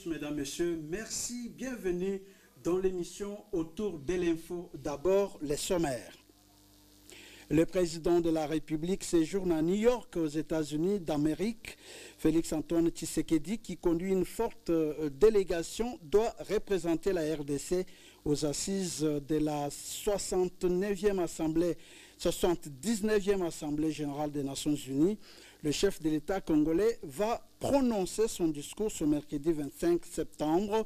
Mesdames, Messieurs, merci, bienvenue dans l'émission Autour de l'info. D'abord, les sommaires. Le président de la République séjourne à New York, aux États-Unis d'Amérique. Félix-Antoine Tshisekedi, qui conduit une forte délégation, doit représenter la RDC aux assises de la 79e Assemblée générale des Nations Unies. Le chef de l'État congolais va prononcer son discours ce mercredi 25 septembre.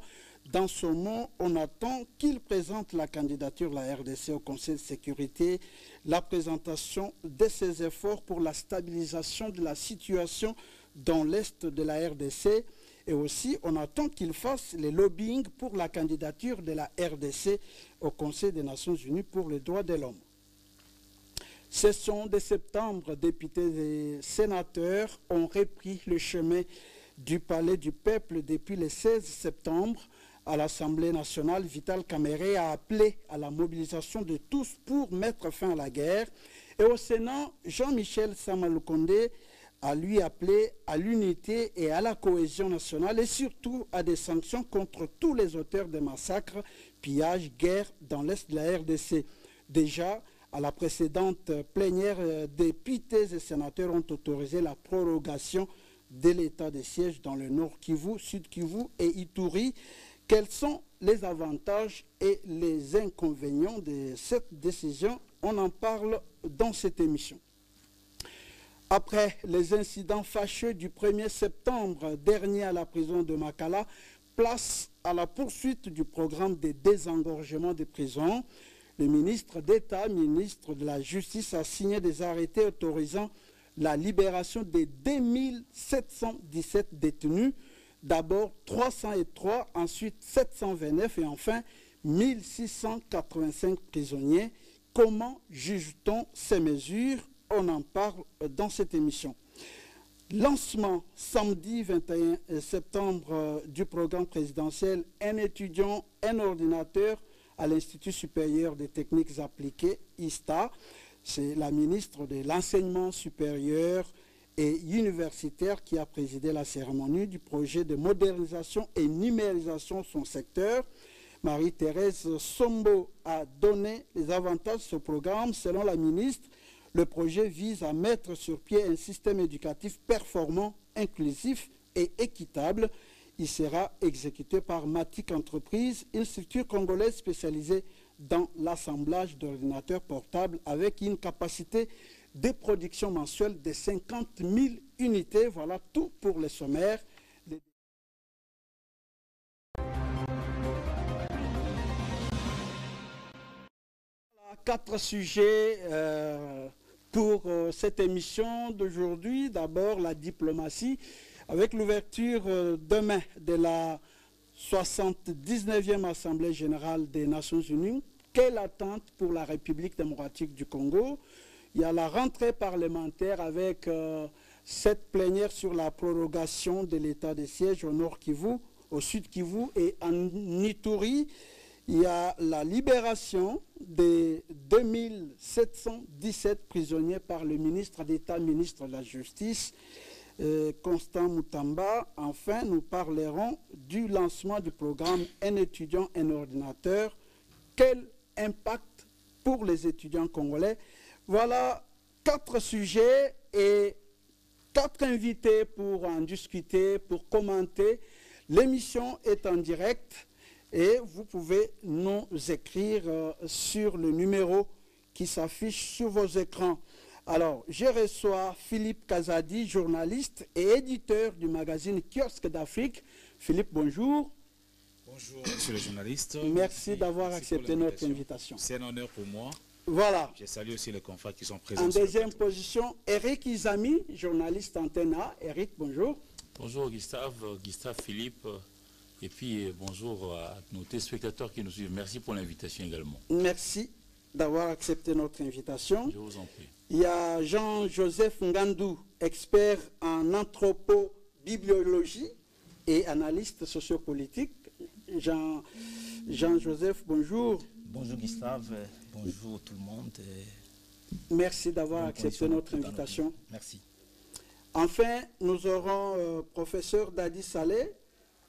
Dans ce mot, on attend qu'il présente la candidature de la RDC au Conseil de sécurité, la présentation de ses efforts pour la stabilisation de la situation dans l'est de la RDC, et aussi on attend qu'il fasse le lobbying pour la candidature de la RDC au Conseil des Nations Unies pour les droits de l'homme. Session de septembre, députés et sénateurs ont repris le chemin du Palais du Peuple depuis le 16 septembre. À l'Assemblée nationale, Vital Kamerhe a appelé à la mobilisation de tous pour mettre fin à la guerre. Et au Sénat, Jean-Michel Samaloukonde a lui appelé à l'unité et à la cohésion nationale et surtout à des sanctions contre tous les auteurs de massacres, pillages, guerres dans l'Est de la RDC. Déjà, à la précédente plénière, députés et sénateurs ont autorisé la prorogation de l'état de siège dans le Nord Kivu, Sud Kivu et Ituri. Quels sont les avantages et les inconvénients de cette décision? On en parle dans cette émission. Après les incidents fâcheux du 1er septembre dernier à la prison de Makala, place à la poursuite du programme de désengorgement des prisons. Le ministre d'État, ministre de la Justice, a signé des arrêtés autorisant la libération des 2717 détenus. D'abord 303, ensuite 729 et enfin 1685 prisonniers. Comment juge-t-on ces mesures? On en parle dans cette émission. Lancement samedi 21 septembre du programme présidentiel Un étudiant, un ordinateur à l'Institut supérieur des techniques appliquées, ISTA. C'est la ministre de l'Enseignement supérieur et universitaire qui a présidé la cérémonie du projet de modernisation et numérisation de son secteur. Marie-Thérèse Sombo a donné les avantages de ce programme. Selon la ministre, le projet vise à mettre sur pied un système éducatif performant, inclusif et équitable. Il sera exécuté par Matic Entreprise, une structure congolaise spécialisée dans l'assemblage d'ordinateurs portables avec une capacité de production mensuelle de 50 000 unités. Voilà tout pour les sommaires. Voilà, 4 sujets pour cette émission d'aujourd'hui. D'abord, la diplomatie, avec l'ouverture demain de la 79e Assemblée générale des Nations Unies. Quelle attente pour la République démocratique du Congo? Il y a la rentrée parlementaire avec cette plénière sur la prorogation de l'état de siège au Nord Kivu, au Sud Kivu et en Ituri. Il y a la libération des 2717 prisonniers par le ministre d'État, ministre de la Justice, Constant Moutamba. Enfin, nous parlerons du lancement du programme Un étudiant, un ordinateur. Quel impact pour les étudiants congolais? Voilà 4 sujets et 4 invités pour en discuter, pour commenter. L'émission est en direct et vous pouvez nous écrire sur le numéro qui s'affiche sur vos écrans. Alors, je reçois Philippe Kazadi, journaliste et éditeur du magazine Kiosque d'Afrique. Philippe, bonjour. Bonjour, monsieur le journaliste. Merci d'avoir accepté notre invitation. C'est un honneur pour moi. Voilà. Je salue aussi les confrères qui sont présents. En deuxième position, Eric Izami, journaliste Antenne A. Eric, bonjour. Bonjour Gustave Philippe, et puis bonjour à nos téléspectateurs qui nous suivent. Merci pour l'invitation également. Merci d'avoir accepté notre invitation. Je vous en prie. Il y a Jean-Joseph Ngandou, expert en anthropobibliologie et analyste sociopolitique. Jean-Joseph, bonjour. Bonjour Gustave, bonjour tout le monde. Merci d'avoir accepté notre invitation. Merci. Enfin, nous aurons professeur Dadi Saleh,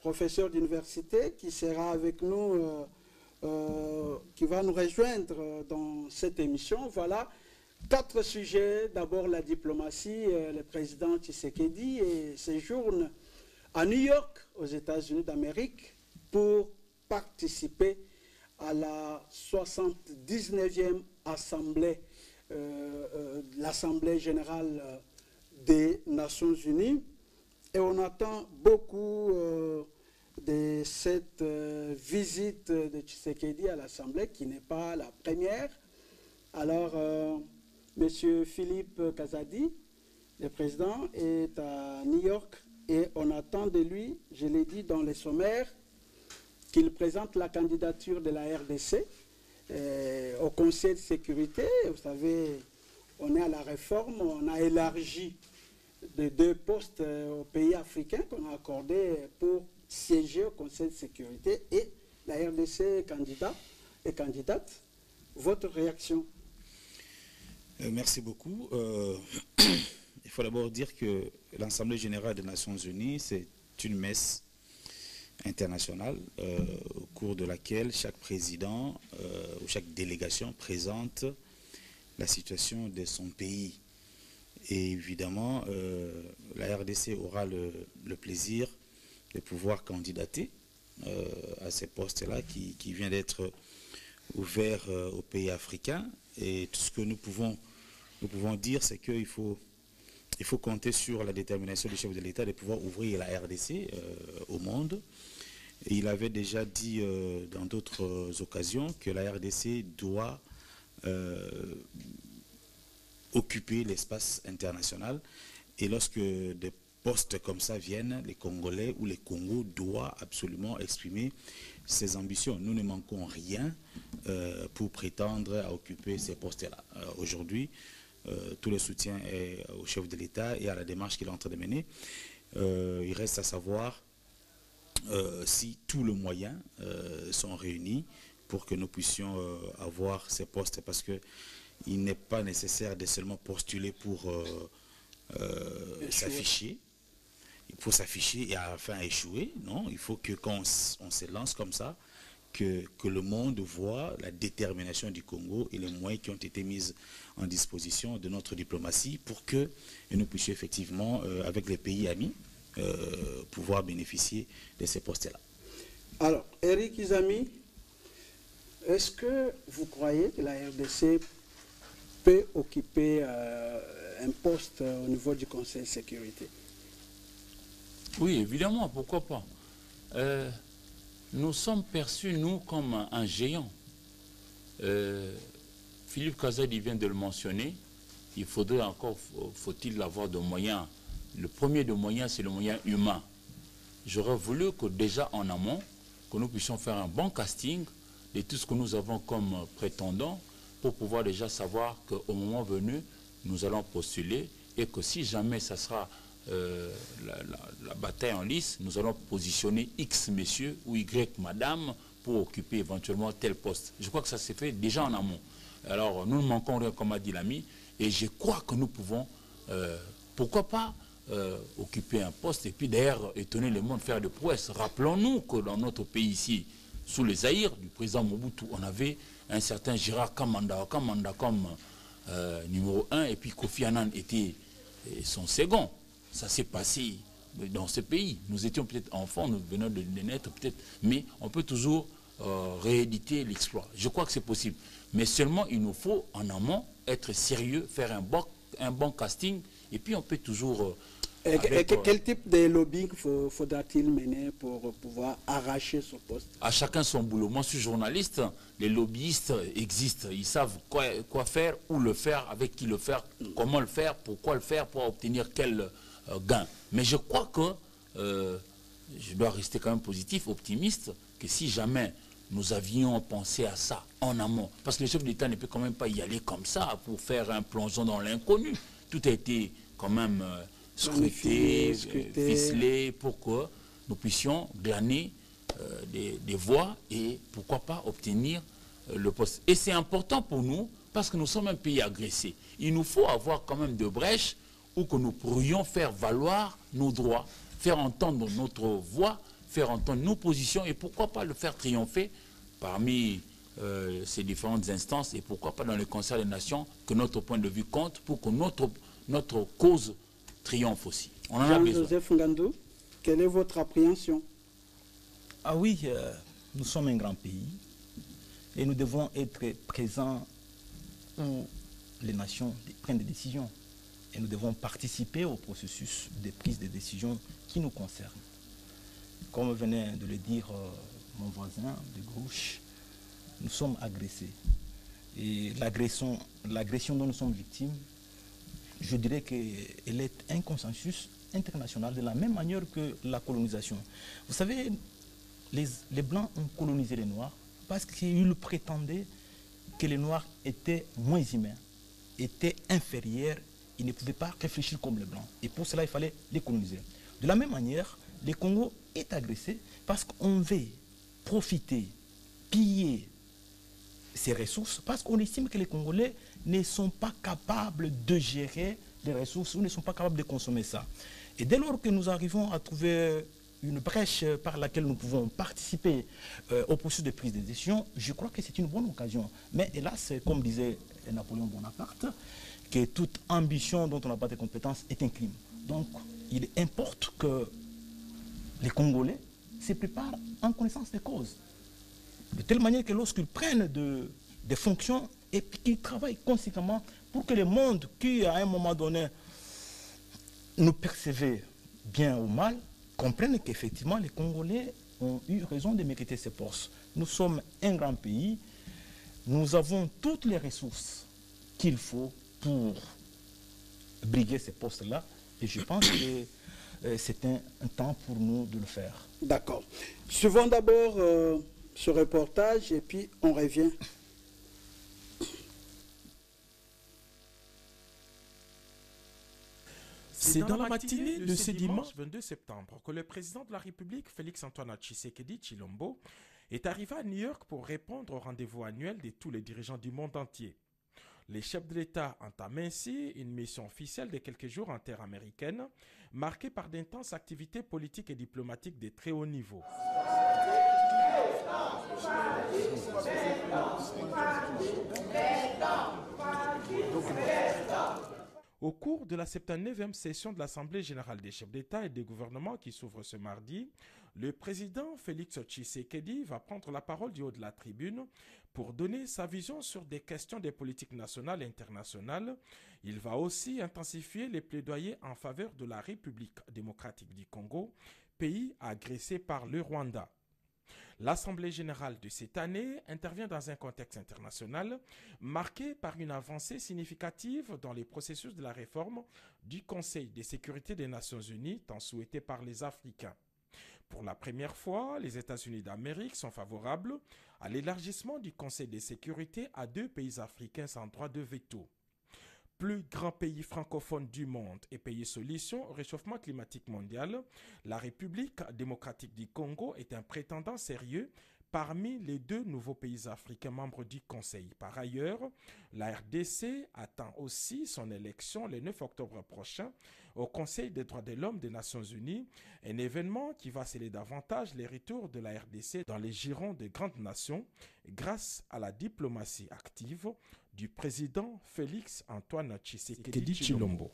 professeur d'université qui sera avec nous, qui va nous rejoindre dans cette émission. Voilà 4 sujets. D'abord la diplomatie, le président Tshisekedi séjourne à New York, aux États-Unis d'Amérique, pour participer à la 79e Assemblée, l'Assemblée générale des Nations Unies. Et on attend beaucoup de cette visite de Tshisekedi à l'Assemblée, qui n'est pas la première. Alors, M. Philippe Kazadi, le président, est à New York et on attend de lui, je l'ai dit dans les sommaires, qu'il présente la candidature de la RDC au Conseil de sécurité. Vous savez, on est à la réforme, on a élargi de 2 postes aux pays africains qu'on a accordés pour siéger au Conseil de sécurité et la RDC est candidat et candidate. Votre réaction? Merci beaucoup. Il faut d'abord dire que l'Assemblée générale des Nations Unies, c'est une messe internationale au cours de laquelle chaque président ou chaque délégation présente la situation de son pays. Et évidemment, la RDC aura le plaisir de pouvoir candidater à ces postes-là qui vient d'être ouverts aux pays africains. Et tout ce que nous pouvons dire, c'est qu'il faut compter sur la détermination du chef de l'État de pouvoir ouvrir la RDC au monde. Et il avait déjà dit dans d'autres occasions que la RDC doit occuper l'espace international. Et lorsque des postes comme ça viennent, les Congolais ou les Congos doivent absolument exprimer ses ambitions. Nous ne manquons rien pour prétendre à occuper ces postes-là. Aujourd'hui, tout le soutien est au chef de l'État et à la démarche qu'il est en train de mener. Il reste à savoir si tous les moyens sont réunis pour que nous puissions avoir ces postes, parce qu'il n'est pas nécessaire de seulement postuler pour s'afficher. Il faut s'afficher et à la fin échouer. Non, il faut que quand on se lance comme ça, que le monde voit la détermination du Congo et les moyens qui ont été mis en disposition de notre diplomatie pour que nous puissions effectivement, avec les pays amis, pouvoir bénéficier de ces postes-là. Alors, Eric Izami, est-ce que vous croyez que la RDC peut occuper un poste au niveau du Conseil de sécurité? Oui, évidemment, pourquoi pas. Nous sommes perçus, nous, comme un géant. Philippe Kazadi vient de le mentionner. Il faudrait encore, faut-il avoir de moyens. Le premier de moyens, c'est le moyen humain. J'aurais voulu que déjà en amont, que nous puissions faire un bon casting de tout ce que nous avons comme prétendants pour pouvoir déjà savoir qu'au moment venu, nous allons postuler et que si jamais ça sera la bataille en lice, nous allons positionner X messieurs ou Y madame pour occuper éventuellement tel poste. Je crois que ça s'est fait déjà en amont. Alors nous ne manquons rien, comme a dit l'ami, et je crois que nous pouvons, pourquoi pas, occuper un poste et puis d'ailleurs étonner le monde, faire de prouesses. Rappelons-nous que dans notre pays ici, sous les aïrs du président Mobutu, on avait un certain Gérard Kamanda comme numéro 1 et puis Kofi Annan était son second. Ça s'est passé dans ce pays. Nous étions peut-être enfants, nous venons de naître peut-être, mais on peut toujours rééditer l'exploit. Je crois que c'est possible. Mais seulement il nous faut en amont être sérieux, faire un bon casting et puis on peut toujours... quel type de lobbying faudra-t-il mener pour pouvoir arracher ce poste? À chacun son boulot. Moi, je suis journaliste. Les lobbyistes existent. Ils savent quoi faire, où le faire, avec qui le faire, comment le faire, pourquoi le faire, pour obtenir quel gain. Mais je crois que je dois rester quand même positif, optimiste, que si jamais nous avions pensé à ça en amont, parce que le chef d'État ne peut quand même pas y aller comme ça pour faire un plongeon dans l'inconnu. Tout a été quand même... scruté, ficelé, pour que nous puissions glaner des voix et pourquoi pas obtenir le poste. Et c'est important pour nous parce que nous sommes un pays agressé. Il nous faut avoir quand même de brèches où que nous pourrions faire valoir nos droits, faire entendre notre voix faire entendre nos positions et pourquoi pas le faire triompher parmi ces différentes instances et pourquoi pas dans le Conseil des Nations que notre point de vue compte pour que notre cause triomphe aussi. On en a besoin. Jean-Joseph Ngandou, quelle est votre appréhension? Ah oui, nous sommes un grand pays et nous devons être présents où les nations prennent des décisions. Et nous devons participer au processus de prise de décisions qui nous concernent. Comme venait de le dire mon voisin de gauche, nous sommes agressés. Et l'agression dont nous sommes victimes, je dirais qu'elle est un consensus international de la même manière que la colonisation. Vous savez, les Blancs ont colonisé les Noirs parce qu'ils prétendaient que les Noirs étaient moins humains, étaient inférieurs, ils ne pouvaient pas réfléchir comme les Blancs. Et pour cela, il fallait les coloniser. De la même manière, le Congo est agressé parce qu'on veut profiter, piller ces ressources, parce qu'on estime que les Congolais ne sont pas capables de gérer les ressources ou ne sont pas capables de consommer ça. Et dès lors que nous arrivons à trouver une brèche par laquelle nous pouvons participer au processus de prise de décision, je crois que c'est une bonne occasion. Mais hélas, comme disait Napoléon Bonaparte, que toute ambition dont on n'a pas de compétences est un crime. Donc, il importe que les Congolais se préparent en connaissance des causes. De telle manière que lorsqu'ils prennent des fonctions et qu'ils travaillent conséquemment pour que le monde qui, à un moment donné, nous percevait bien ou mal, comprennent qu'effectivement, les Congolais ont eu raison de mériter ces postes. Nous sommes un grand pays, nous avons toutes les ressources qu'il faut pour briguer ces postes-là. Et je pense que c'est un temps pour nous de le faire. D'accord. Suivons d'abord ce reportage et puis on revient. C'est dans la matinée de ce dimanche 22 septembre que le président de la République, Félix-Antoine Tshisekedi Tshilombo, est arrivé à New York pour répondre au rendez-vous annuel de tous les dirigeants du monde entier. Les chefs de l'État entament ainsi une mission officielle de quelques jours en terre américaine, marquée par d'intenses activités politiques et diplomatiques de très haut niveau. Au cours de la 79e session de l'Assemblée générale des chefs d'État et des gouvernements qui s'ouvre ce mardi, le président Félix Tshisekedi va prendre la parole du haut de la tribune pour donner sa vision sur des questions des politiques nationales et internationales. Il va aussi intensifier les plaidoyers en faveur de la République démocratique du Congo, pays agressé par le Rwanda. L'Assemblée générale de cette année intervient dans un contexte international marqué par une avancée significative dans les processus de la réforme du Conseil de sécurité des Nations Unies, tant souhaité par les Africains. Pour la première fois, les États-Unis d'Amérique sont favorables à l'élargissement du Conseil de sécurité à 2 pays africains sans droit de veto. Plus grand pays francophone du monde et pays solution au réchauffement climatique mondial, la République démocratique du Congo est un prétendant sérieux parmi les 2 nouveaux pays africains membres du Conseil. Par ailleurs, la RDC attend aussi son élection le 9 octobre prochain au Conseil des droits de l'homme des Nations Unies, un événement qui va sceller davantage les retours de la RDC dans les girons des grandes nations grâce à la diplomatie active du président Félix-Antoine Tshisekedi Tshilombo.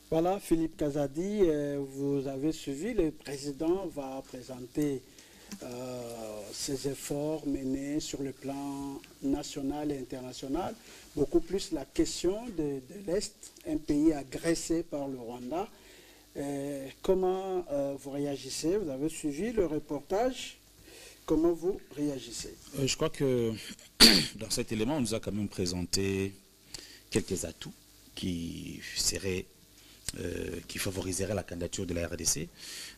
Voilà, Philippe Kazadi, vous avez suivi, le président va présenter ses efforts menés sur le plan national et international, beaucoup plus la question de l'Est, un pays agressé par le Rwanda. Comment vous réagissez? Vous avez suivi le reportage, comment vous réagissez? Je crois que dans cet élément, on nous a quand même présenté quelques atouts qui favoriseraient la candidature de la RDC,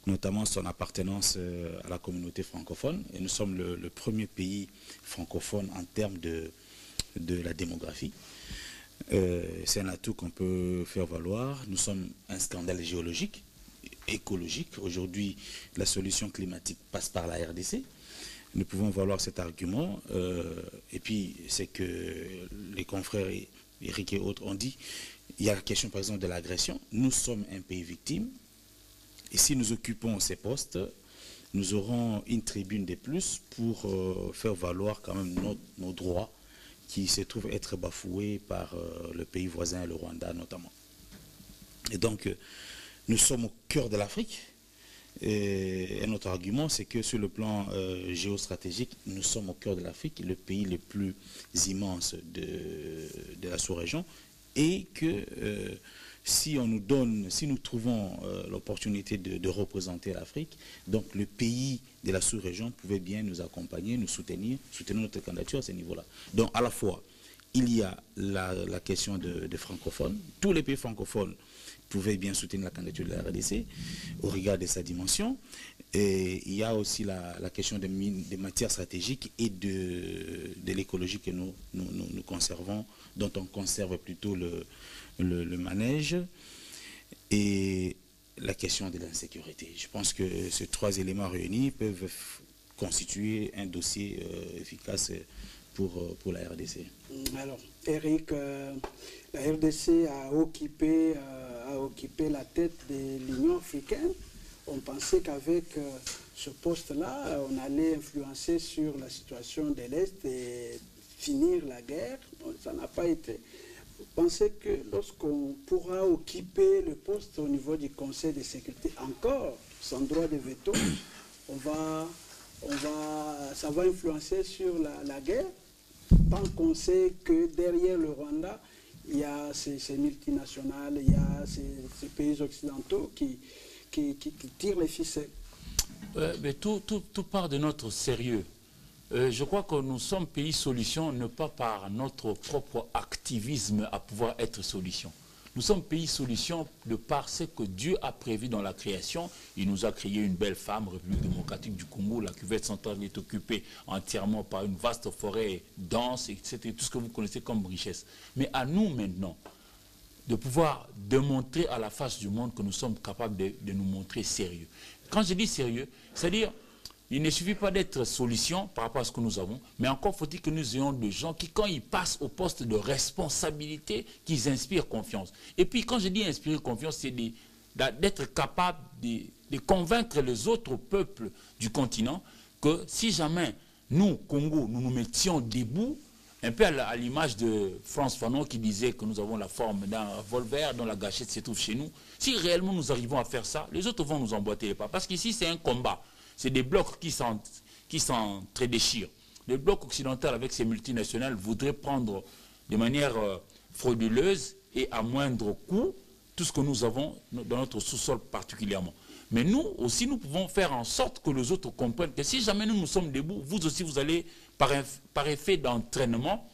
notamment son appartenance à la communauté francophone. Et nous sommes le premier pays francophone en termes de la démographie. C'est un atout qu'on peut faire valoir. Nous sommes un scandale géologique, écologique. Aujourd'hui, la solution climatique passe par la RDC. Nous pouvons valoir cet argument. Et puis, c'est que les confrères Eric et autres ont dit, il y a la question par exemple de l'agression. Nous sommes un pays victime Et si nous occupons ces postes, nous aurons une tribune de plus pour faire valoir quand même nos droits qui se trouvent être bafoués par le pays voisin, le Rwanda notamment. Et donc, nous sommes au cœur de l'Afrique. Et notre argument, c'est que sur le plan géostratégique, nous sommes au cœur de l'Afrique, le pays le plus immense de la sous-région, et que si nous trouvons l'opportunité de représenter l'Afrique, donc le pays de la sous-région pouvait bien nous accompagner, nous soutenir notre candidature à ce niveau-là. Donc à la fois, il y a la question des francophones, tous les pays francophones pouvaient bien soutenir la candidature de la RDC au regard de sa dimension. Et il y a aussi la question des matières stratégiques et de l'écologie que nous conservons, dont on conserve plutôt le manège, et la question de l'insécurité. Je pense que ces trois éléments réunis peuvent constituer un dossier efficace pour la RDC. Alors, Eric, la RDC a occupé la tête de l'Union africaine. On pensait qu'avec ce poste-là, on allait influencer sur la situation de l'Est et finir la guerre. Bon, ça n'a pas été. Vous pensez que lorsqu'on pourra occuper le poste au niveau du Conseil de sécurité, encore sans droit de veto, ça va influencer sur la guerre, tant qu'on sait que derrière le Rwanda, il y a ces multinationales, il y a ces pays occidentaux qui tirent les ficelles. Mais tout part de notre sérieux. Je crois que nous sommes pays solution, ne pas par notre propre activisme à pouvoir être solution. Nous sommes pays solution de par ce que Dieu a prévu dans la création. Il nous a créé une belle femme, République démocratique du Congo. La cuvette centrale est occupée entièrement par une vaste forêt dense, etc. Tout ce que vous connaissez comme richesse. Mais à nous maintenant de pouvoir démontrer à la face du monde que nous sommes capables de nous montrer sérieux. Quand je dis sérieux, c'est-à-dire il ne suffit pas d'être solution par rapport à ce que nous avons, mais encore faut-il que nous ayons des gens qui, quand ils passent au poste de responsabilité, qu'ils inspirent confiance. Et puis, quand je dis inspirer confiance, c'est d'être capable de convaincre les autres peuples du continent que si jamais nous, Congo, nous nous mettions debout, un peu à l'image de France Fanon qui disait que nous avons la forme d'un revolver dont la gâchette se trouve chez nous, si réellement nous arrivons à faire ça, les autres vont nous emboîter les pas. Parce qu'ici, c'est un combat. C'est des blocs qui s'entre-déchirent. Les blocs occidentaux avec ces multinationales voudraient prendre de manière frauduleuse et à moindre coût tout ce que nous avons dans notre sous-sol particulièrement. Mais nous aussi, nous pouvons faire en sorte que les autres comprennent que si jamais nous sommes debout, vous aussi, vous allez, par effet d'entraînement,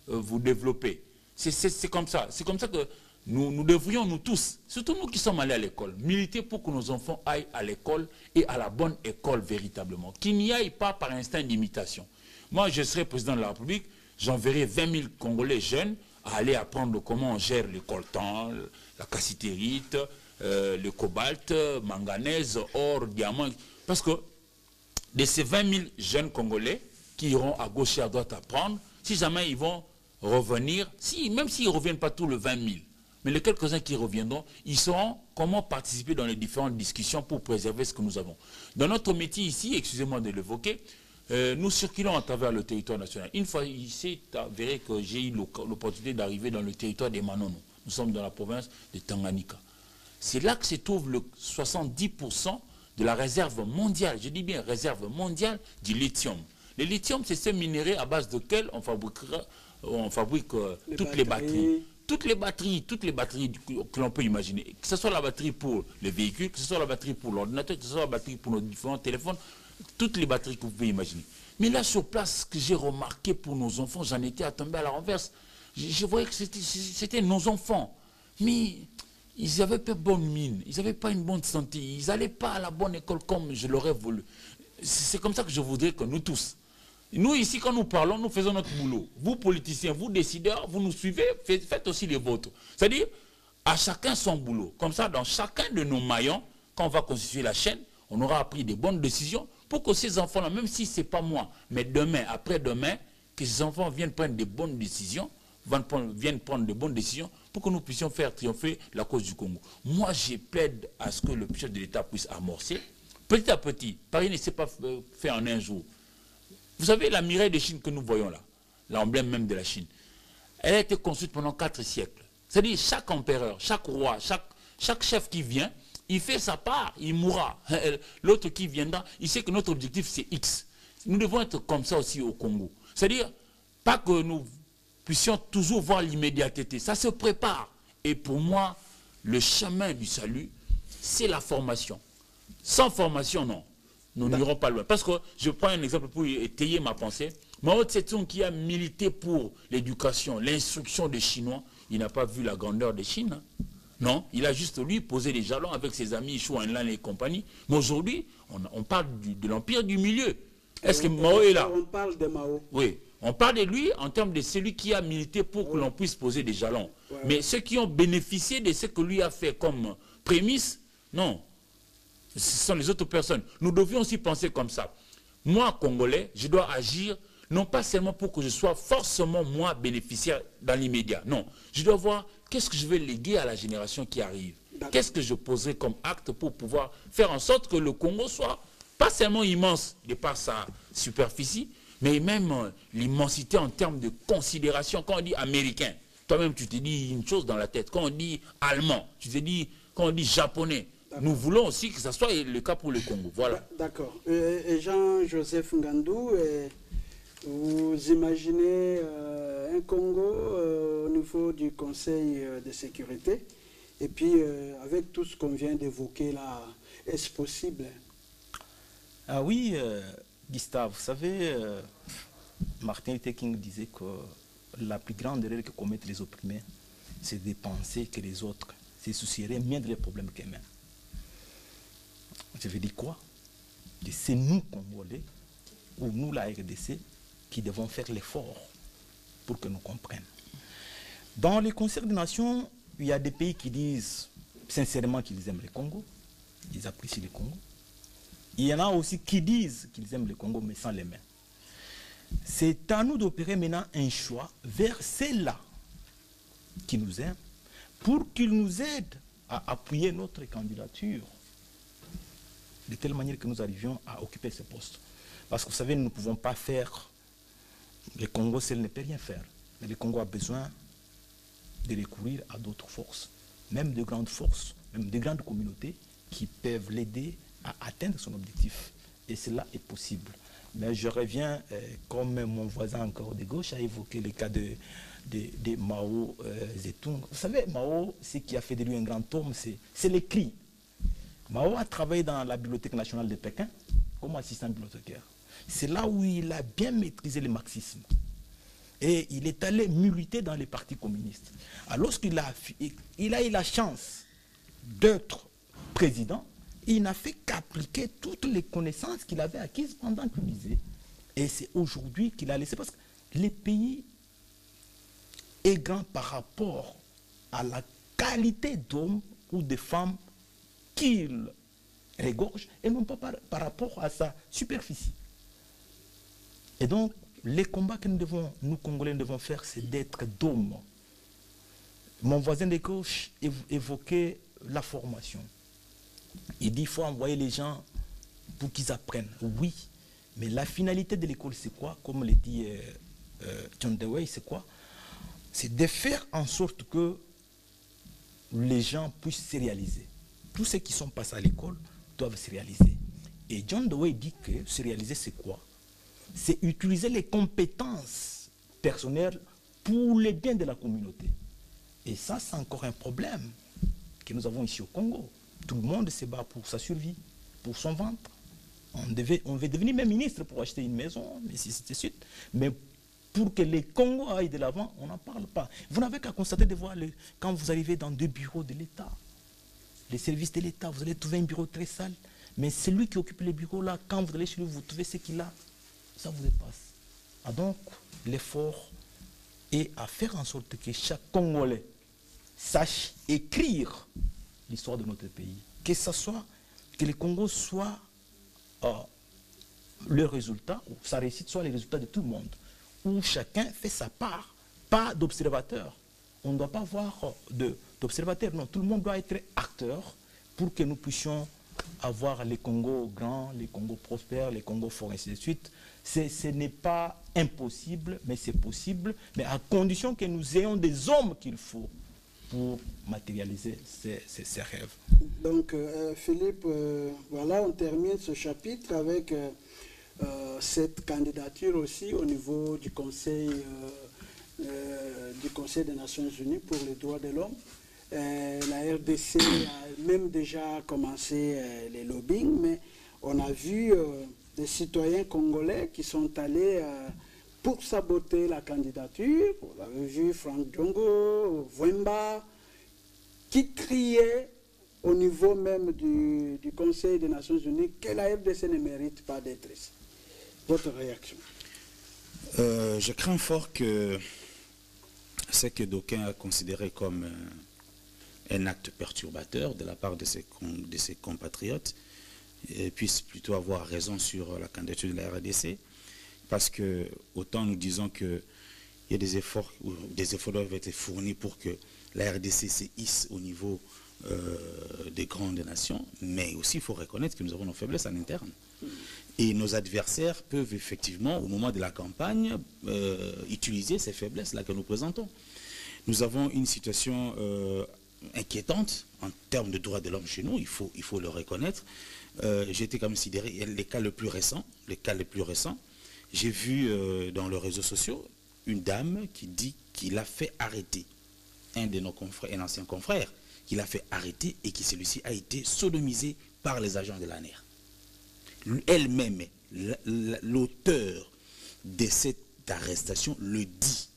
vous développer. C'est comme ça. C'est comme ça que nous devrions, nous tous, surtout nous qui sommes allés à l'école, militer pour que nos enfants aillent à l'école et à la bonne école véritablement. Qu'ils n'y aillent pas par instinct d'imitation. Moi, je serai président de la République, j'enverrai 20 000 Congolais jeunes à aller apprendre comment on gère le coltan, la cassitérite, le cobalt, manganèse, or, diamant. Parce que de ces 20 000 jeunes Congolais qui iront à gauche et à droite apprendre, si jamais ils vont revenir, même s'ils ne reviennent pas tous les 20 000, mais les quelques-uns qui reviendront, ils sauront comment participer dans les différentes discussions pour préserver ce que nous avons. Dans notre métier ici, excusez-moi de l'évoquer, nous circulons à travers le territoire national. Une fois, il s'est avéré que j'ai eu l'opportunité d'arriver dans le territoire des Manono. Nous sommes dans la province de Tanganyika. C'est là que se trouve le 70% de la réserve mondiale, je dis bien réserve mondiale du lithium. Le lithium, c'est ce minerai à base duquel on fabrique toutes les batteries. Toutes les batteries que l'on peut imaginer, que ce soit la batterie pour les véhicules, que ce soit la batterie pour l'ordinateur, que ce soit la batterie pour nos différents téléphones, toutes les batteries que vous pouvez imaginer. Mais là, sur place, ce que j'ai remarqué pour nos enfants, j'en étais à tomber à la renverse. Je voyais que c'était nos enfants. Mais ils n'avaient pas bonne mine, ils n'avaient pas une bonne santé, ils n'allaient pas à la bonne école comme je l'aurais voulu. C'est comme ça que je voudrais que nous tous, nous ici quand nous parlons, nous faisons notre boulot. Vous politiciens, vous décideurs, vous nous suivez, faites aussi les vôtres. C'est-à-dire, à chacun son boulot. Comme ça, dans chacun de nos maillons, quand on va constituer la chaîne, on aura pris des bonnes décisions pour que ces enfants-là, même si ce n'est pas moi, mais demain, après-demain, que ces enfants viennent prendre des bonnes décisions viennent prendre de bonnes décisions pour que nous puissions faire triompher la cause du Congo. Moi, je plaide à ce que le chef de l'État puisse amorcer. Petit à petit, Paris ne s'est pas fait en un jour. Vous savez, la muraille de Chine que nous voyons là, l'emblème même de la Chine, elle a été construite pendant 4 siècles. C'est-à-dire chaque empereur, chaque roi, chaque chef qui vient, il fait sa part, il mourra. L'autre qui viendra, il sait que notre objectif c'est X. Nous devons être comme ça aussi au Congo. C'est-à-dire, pas que nous puissions toujours voir l'immédiateté. Ça se prépare. Et pour moi, le chemin du salut, c'est la formation. Sans formation, non. Nous n'irons pas loin. Parce que, je prends un exemple pour étayer ma pensée. Mao Tse-tung qui a milité pour l'éducation, l'instruction des Chinois, il n'a pas vu la grandeur de Chine. Hein. Non, il a juste, lui, posé des jalons avec ses amis Xu Hanlan et compagnie. Mais aujourd'hui, on parle de l'empire du milieu. Est-ce que Mao est là? On parle de Mao. Oui, on parle de lui en termes de celui qui a milité pour que l'on puisse poser des jalons. Ouais, mais ceux qui ont bénéficié de ce que lui a fait comme prémisse, non. Ce sont les autres personnes. Nous devions aussi penser comme ça. Moi, Congolais, je dois agir non pas seulement pour que je sois forcément moi bénéficiaire dans l'immédiat. Non, je dois voir qu'est-ce que je vais léguer à la génération qui arrive. Qu'est-ce que je poserai comme acte pour pouvoir faire en sorte que le Congo soit pas seulement immense de par sa superficie, mais même l'immensité en termes de considération. Quand on dit américain, toi-même tu te dis une chose dans la tête. Quand on dit allemand, tu te dis, quand on dit japonais, nous voulons aussi que ça soit le cas pour le Congo. Voilà. D'accord. Et Jean-Joseph Ngandou, vous imaginez un Congo au niveau du Conseil de sécurité, et puis avec tout ce qu'on vient d'évoquer là, est-ce possible? Ah oui, Gustave, vous savez, Martin Luther King disait que la plus grande erreur que commettent les opprimés, c'est de penser que les autres se soucieraient moins de leurs problèmes qu'eux-mêmes. Je veux dire quoi? C'est nous, Congolais, ou nous, la RDC, qui devons faire l'effort pour que nous comprenions. Dans les concerts des nations, il y a des pays qui disent sincèrement qu'ils aiment le Congo, ils apprécient le Congo. Il y en a aussi qui disent qu'ils aiment le Congo, mais sans les mains. C'est à nous d'opérer maintenant un choix vers ceux-là qui nous aiment, pour qu'ils nous aident à appuyer notre candidature, de telle manière que nous arrivions à occuper ce poste. Parce que vous savez, nous ne pouvons pas faire, le Congo seul ne peut rien faire. Mais le Congo a besoin de recourir à d'autres forces, même de grandes forces, même de grandes communautés qui peuvent l'aider à atteindre son objectif. Et cela est possible. Mais je reviens, comme mon voisin encore de gauche a évoqué le cas de Mao Zedong. Vous savez, Mao, ce qui a fait de lui un grand homme, c'est l'écrit. Mao a travaillé dans la Bibliothèque nationale de Pékin comme assistant bibliothécaire. C'est là où il a bien maîtrisé le marxisme. Et il est allé militer dans les partis communistes. Alors lorsqu'il a eu la chance d'être président, il n'a fait qu'appliquer toutes les connaissances qu'il avait acquises pendant qu'il lisait. Et c'est aujourd'hui qu'il a laissé, parce que le pays est grand par rapport à la qualité d'hommes ou de femmes qu'il regorge, et non pas par rapport à sa superficie. Et donc, les combats que nous Congolais, devons faire, c'est d'être d'hommes. Mon voisin de gauche évoquait la formation. Il dit qu'il faut envoyer les gens pour qu'ils apprennent. Oui, mais la finalité de l'école, c'est quoi? Comme le dit John Dewey, c'est quoi? C'est de faire en sorte que les gens puissent se réaliser. Tous ceux qui sont passés à l'école doivent se réaliser. Et John Dewey dit que se réaliser, c'est quoi? C'est utiliser les compétences personnelles pour le bien de la communauté. Et ça, c'est encore un problème que nous avons ici au Congo. Tout le monde se bat pour sa survie, pour son ventre. On veut devenir même ministre pour acheter une maison, mais c'est de suite. Mais pour que les Congo aillent de l'avant, on n'en parle pas. Vous n'avez qu'à constater de voir quand vous arrivez dans 2 bureaux de l'État, les services de l'État, vous allez trouver un bureau très sale. Mais celui qui occupe les bureaux là, quand vous allez chez lui, vous trouvez ce qu'il a, ça vous dépasse. Ah donc, l'effort est à faire en sorte que chaque Congolais sache écrire l'histoire de notre pays. Que le Congo soit le résultat, ou sa réussite soit le résultat de tout le monde, où chacun fait sa part pas d'observateurs. On ne doit pas avoir d'observateurs. Non, tout le monde doit être acteur pour que nous puissions avoir les Congos grands, les Congos prospères, les Congos forts, ainsi de suite. Ce n'est pas impossible, mais c'est possible, mais à condition que nous ayons des hommes qu'il faut pour matérialiser ces rêves. Donc, Philippe, voilà, on termine ce chapitre avec cette candidature aussi au niveau du Conseil des Nations Unies pour les droits de l'homme. La RDC a même déjà commencé les lobbying, mais on a vu des citoyens congolais qui sont allés pour saboter la candidature. Vous avez vu Franck Diongo, Wemba, qui criaient au niveau même du Conseil des Nations Unies que la RDC ne mérite pas d'être ici. Votre réaction? Je crains fort que ce que d'aucuns ont considéré comme un acte perturbateur de la part de ses compatriotes puisse plutôt avoir raison sur la candidature de la RDC, parce que autant nous disons qu'il y a des efforts doivent être fournis pour que la RDC se hisse au niveau des grandes nations, mais aussi il faut reconnaître que nous avons nos faiblesses en interne. Et nos adversaires peuvent effectivement, au moment de la campagne, utiliser ces faiblesses-là que nous présentons. Nous avons une situation inquiétante en termes de droits de l'homme chez nous, il faut le reconnaître. J'ai été considéré, les cas les plus récents, j'ai vu dans les réseaux sociaux une dame qui dit qu'il a fait arrêter un de nos confrères, un ancien confrère, qu'il a fait arrêter et que celui-ci a été sodomisé par les agents de l'ANR. Elle-même, l'auteur de cette arrestation le dit.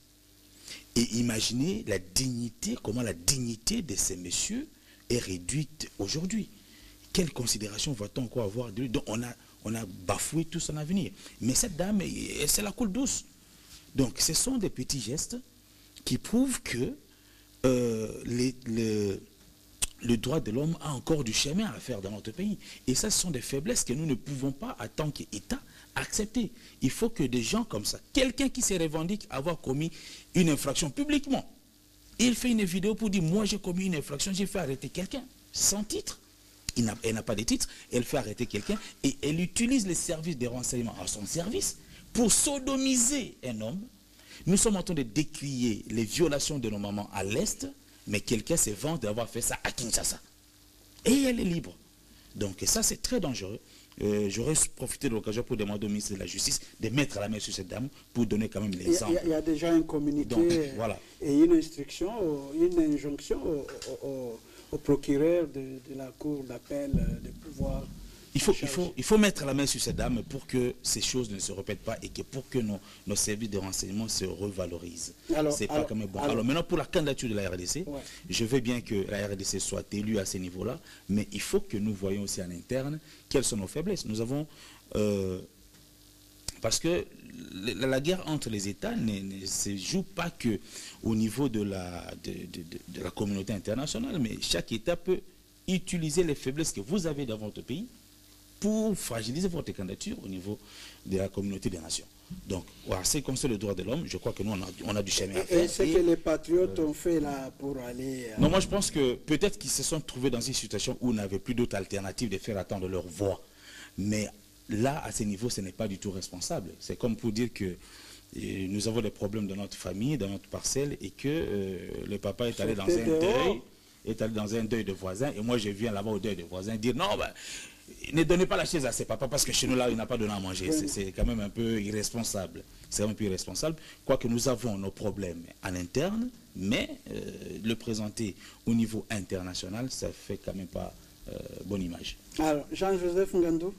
Et imaginez la dignité, comment la dignité de ces messieurs est réduite aujourd'hui. Quelle considération va-t-on encore avoir de lui? Donc on a bafoué tout son avenir. Mais cette dame, c'est la coule douce. Donc ce sont des petits gestes qui prouvent que le droit de l'homme a encore du chemin à faire dans notre pays. Et ça, ce sont des faiblesses que nous ne pouvons pas, en tant qu'État, accepter. Il faut que des gens comme ça, quelqu'un qui se revendique avoir commis une infraction publiquement, il fait une vidéo pour dire, moi j'ai commis une infraction, j'ai fait arrêter quelqu'un, sans titre. Elle n'a pas de titre, elle fait arrêter quelqu'un et elle utilise les services de renseignement à son service pour sodomiser un homme. Nous sommes en train de décrier les violations de nos mamans à l'Est, mais quelqu'un se vante d'avoir fait ça à Kinshasa. Et elle est libre. Donc ça, c'est très dangereux. J'aurais profité de l'occasion pour demander au ministre de la Justice de mettre la main sur cette dame pour donner quand même l'exemple. Il y a déjà un communiqué. Donc, voilà. Et une instruction, une injonction au procureur de la cour d'appel de pouvoir... Il faut mettre la main sur cette dame pour que ces choses ne se répètent pas et que pour que nos services de renseignement se revalorisent. C'est pas quand même bon. Alors maintenant, pour la candidature de la RDC, ouais, je veux bien que la RDC soit élue à ce niveau-là, mais il faut que nous voyions aussi en interne quelles sont nos faiblesses. Nous avons... parce que la guerre entre les États ne se joue pas que au niveau de la communauté internationale, mais chaque État peut utiliser les faiblesses que vous avez dans votre pays pour fragiliser votre candidature au niveau de la communauté des nations. Donc, voilà, c'est comme ça le droit de l'homme. Je crois que nous, on a du chemin à faire. Et ce que les patriotes ont fait là pour aller... Non, moi je pense que peut-être qu'ils se sont trouvés dans une situation où on n'avait plus d'autre alternative de faire attendre leur voix. Mais là, à ce niveau, ce n'est pas du tout responsable. C'est comme pour dire que nous avons des problèmes dans notre famille, dans notre parcelle, et que le papa est allé dans un deuil de voisin, et moi je viens là-bas au deuil de voisin dire non, ben, ne donnez pas la chaise à ses papas parce que chez nous là, il n'a pas donné à manger. C'est quand même un peu irresponsable. C'est un peu irresponsable. Quoique nous avons nos problèmes en interne, mais le présenter au niveau international, ça fait quand même pas bonne image. Alors, Jean-Joseph Ngandou.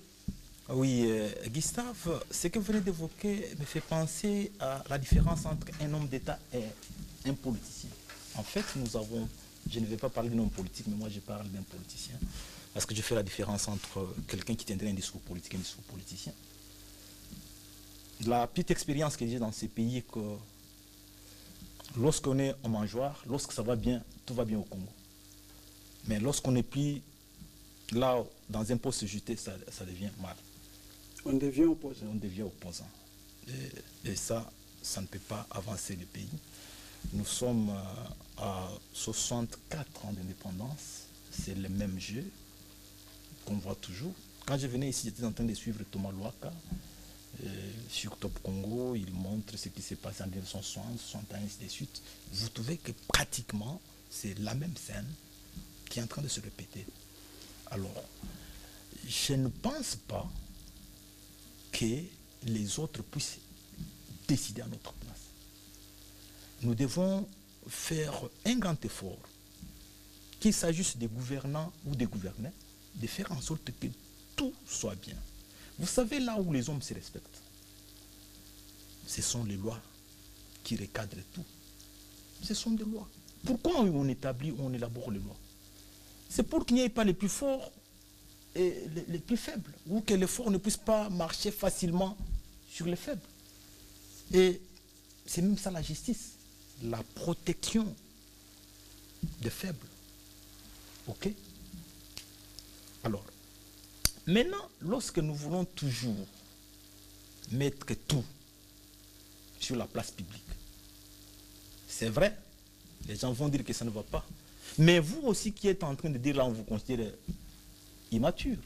Oui, Gustave, ce que vous venez d'évoquer me fait penser à la différence entre un homme d'État et un politicien. En fait, nous avons, je ne vais pas parler d'un homme politique, mais moi je parle d'un politicien. Parce que je fais la différence entre quelqu'un qui tiendrait un discours politique et un discours politicien. La petite expérience que j'ai dans ces pays, que lorsqu'on est en mangeoire, lorsque ça va bien, tout va bien au Congo. Mais lorsqu'on est pris là, dans un poste jeté, ça devient mal. On devient opposant. On devient opposant. Et ça ne peut pas avancer le pays. Nous sommes à 64 ans d'indépendance. C'est le même jeu qu'on voit toujours. Quand je venais ici, j'étais en train de suivre Thomas Louaka sur Top Congo. Il montre ce qui s'est passé en 1960, 61, ainsi de suite. Vous trouvez que pratiquement, c'est la même scène qui est en train de se répéter. Alors, je ne pense pas que les autres puissent décider à notre place. Nous devons faire un grand effort, qu'il s'agisse des gouvernants ou des gouvernés, de faire en sorte que tout soit bien. Vous savez, là où les hommes se respectent, ce sont les lois qui recadrent tout. Ce sont des lois. Pourquoi on établit, on élabore les lois? C'est pour qu'il n'y ait pas les plus forts et les plus faibles, ou que les forts ne puissent pas marcher facilement sur les faibles. Et c'est même ça la justice, la protection des faibles. Ok? Alors, maintenant, lorsque nous voulons toujours mettre tout sur la place publique, c'est vrai, les gens vont dire que ça ne va pas. Mais vous aussi qui êtes en train de dire là, on vous considère immature,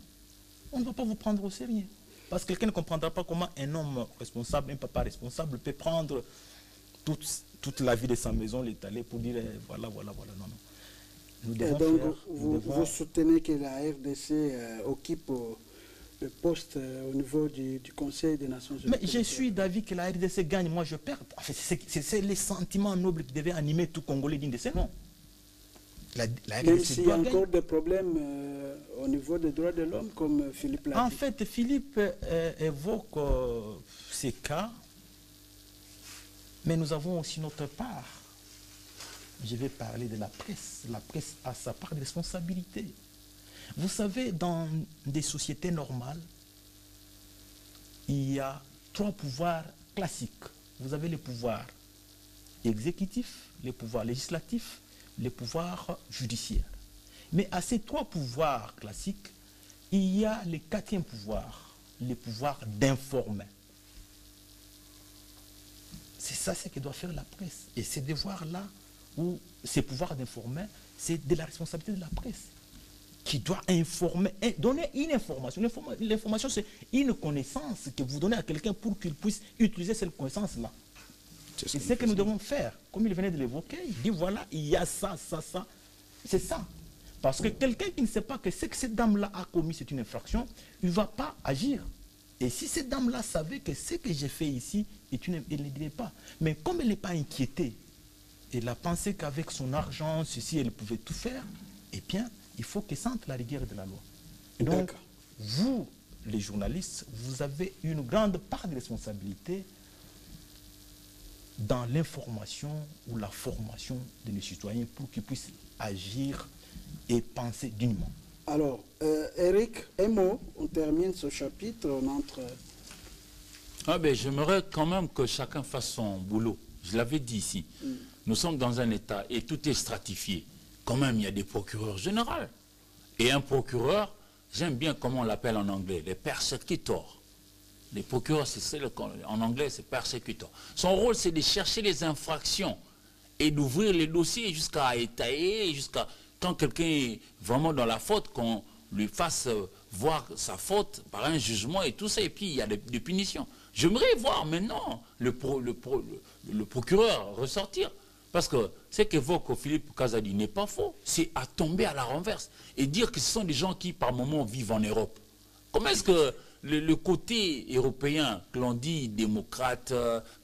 on ne va pas vous prendre au sérieux. Parce que quelqu'un ne comprendra pas comment un homme responsable, un papa responsable peut prendre toute la vie de sa maison, l'étaler pour dire voilà, voilà, voilà. Non, non. Nous devons donc, faire, vous soutenez que la RDC occupe le poste au niveau du Conseil des Nations Unies? Mais je suis d'avis que la RDC gagne, moi je perds. En fait, c'est les sentiments nobles qui devaient animer tout Congolais digne de ce nom. La Même RDC s'il y a doit encore gagner. des problèmes au niveau des droits de l'homme, comme Philippe l'a En dit. fait, Philippe évoque ces cas, mais nous avons aussi notre part. Je vais parler de la presse. La presse a sa part de responsabilité. Vous savez, dans des sociétés normales, il y a 3 pouvoirs classiques. Vous avez le pouvoir exécutif, le pouvoir législatif, le pouvoir judiciaire. Mais à ces 3 pouvoirs classiques, il y a le 4e pouvoir, le pouvoir d'informer. C'est ça ce que doit faire la presse. Et ces devoirs-là, ou ces pouvoirs d'informer, c'est de la responsabilité de la presse, qui doit informer, donner une information. L'information, c'est une connaissance que vous donnez à quelqu'un pour qu'il puisse utiliser cette connaissance-là. C'est ce que nous devons faire. Comme il venait de l'évoquer, il dit voilà, il y a ça, ça, ça. C'est ça. Parce que quelqu'un qui ne sait pas que ce que cette dame-là a commis, c'est une infraction, il ne va pas agir. Et si cette dame-là savait que ce que j'ai fait ici, elle ne le dirait pas. Mais comme elle n'est pas inquiétée, elle a pensé qu'avec son argent, ceci, elle pouvait tout faire, eh bien, il faut qu'elle sente la rigueur de la loi. Et donc, vous, les journalistes, vous avez une grande part de responsabilité dans l'information ou la formation de nos citoyens pour qu'ils puissent agir et penser dignement. Alors, Eric, un mot, on termine ce chapitre, on entre... J'aimerais quand même que chacun fasse son boulot. Je l'avais dit ici. Nous sommes dans un État et tout est stratifié. Quand même, il y a des procureurs généraux. Et un procureur, j'aime bien comment on l'appelle en anglais, les persecutors. Les procureurs, en anglais, c'est persécuteur. Son rôle, c'est de chercher les infractions et d'ouvrir les dossiers jusqu'à étayer, jusqu'à quand quelqu'un est vraiment dans la faute, qu'on lui fasse voir sa faute par un jugement et tout ça, et puis il y a des punitions. J'aimerais voir maintenant le procureur ressortir. Parce que ce qu'évoque Philippe Kazadi n'est pas faux. C'est à tomber à la renverse et dire que ce sont des gens qui, par moment, vivent en Europe. Comment est-ce que le côté européen, que l'on dit démocrate,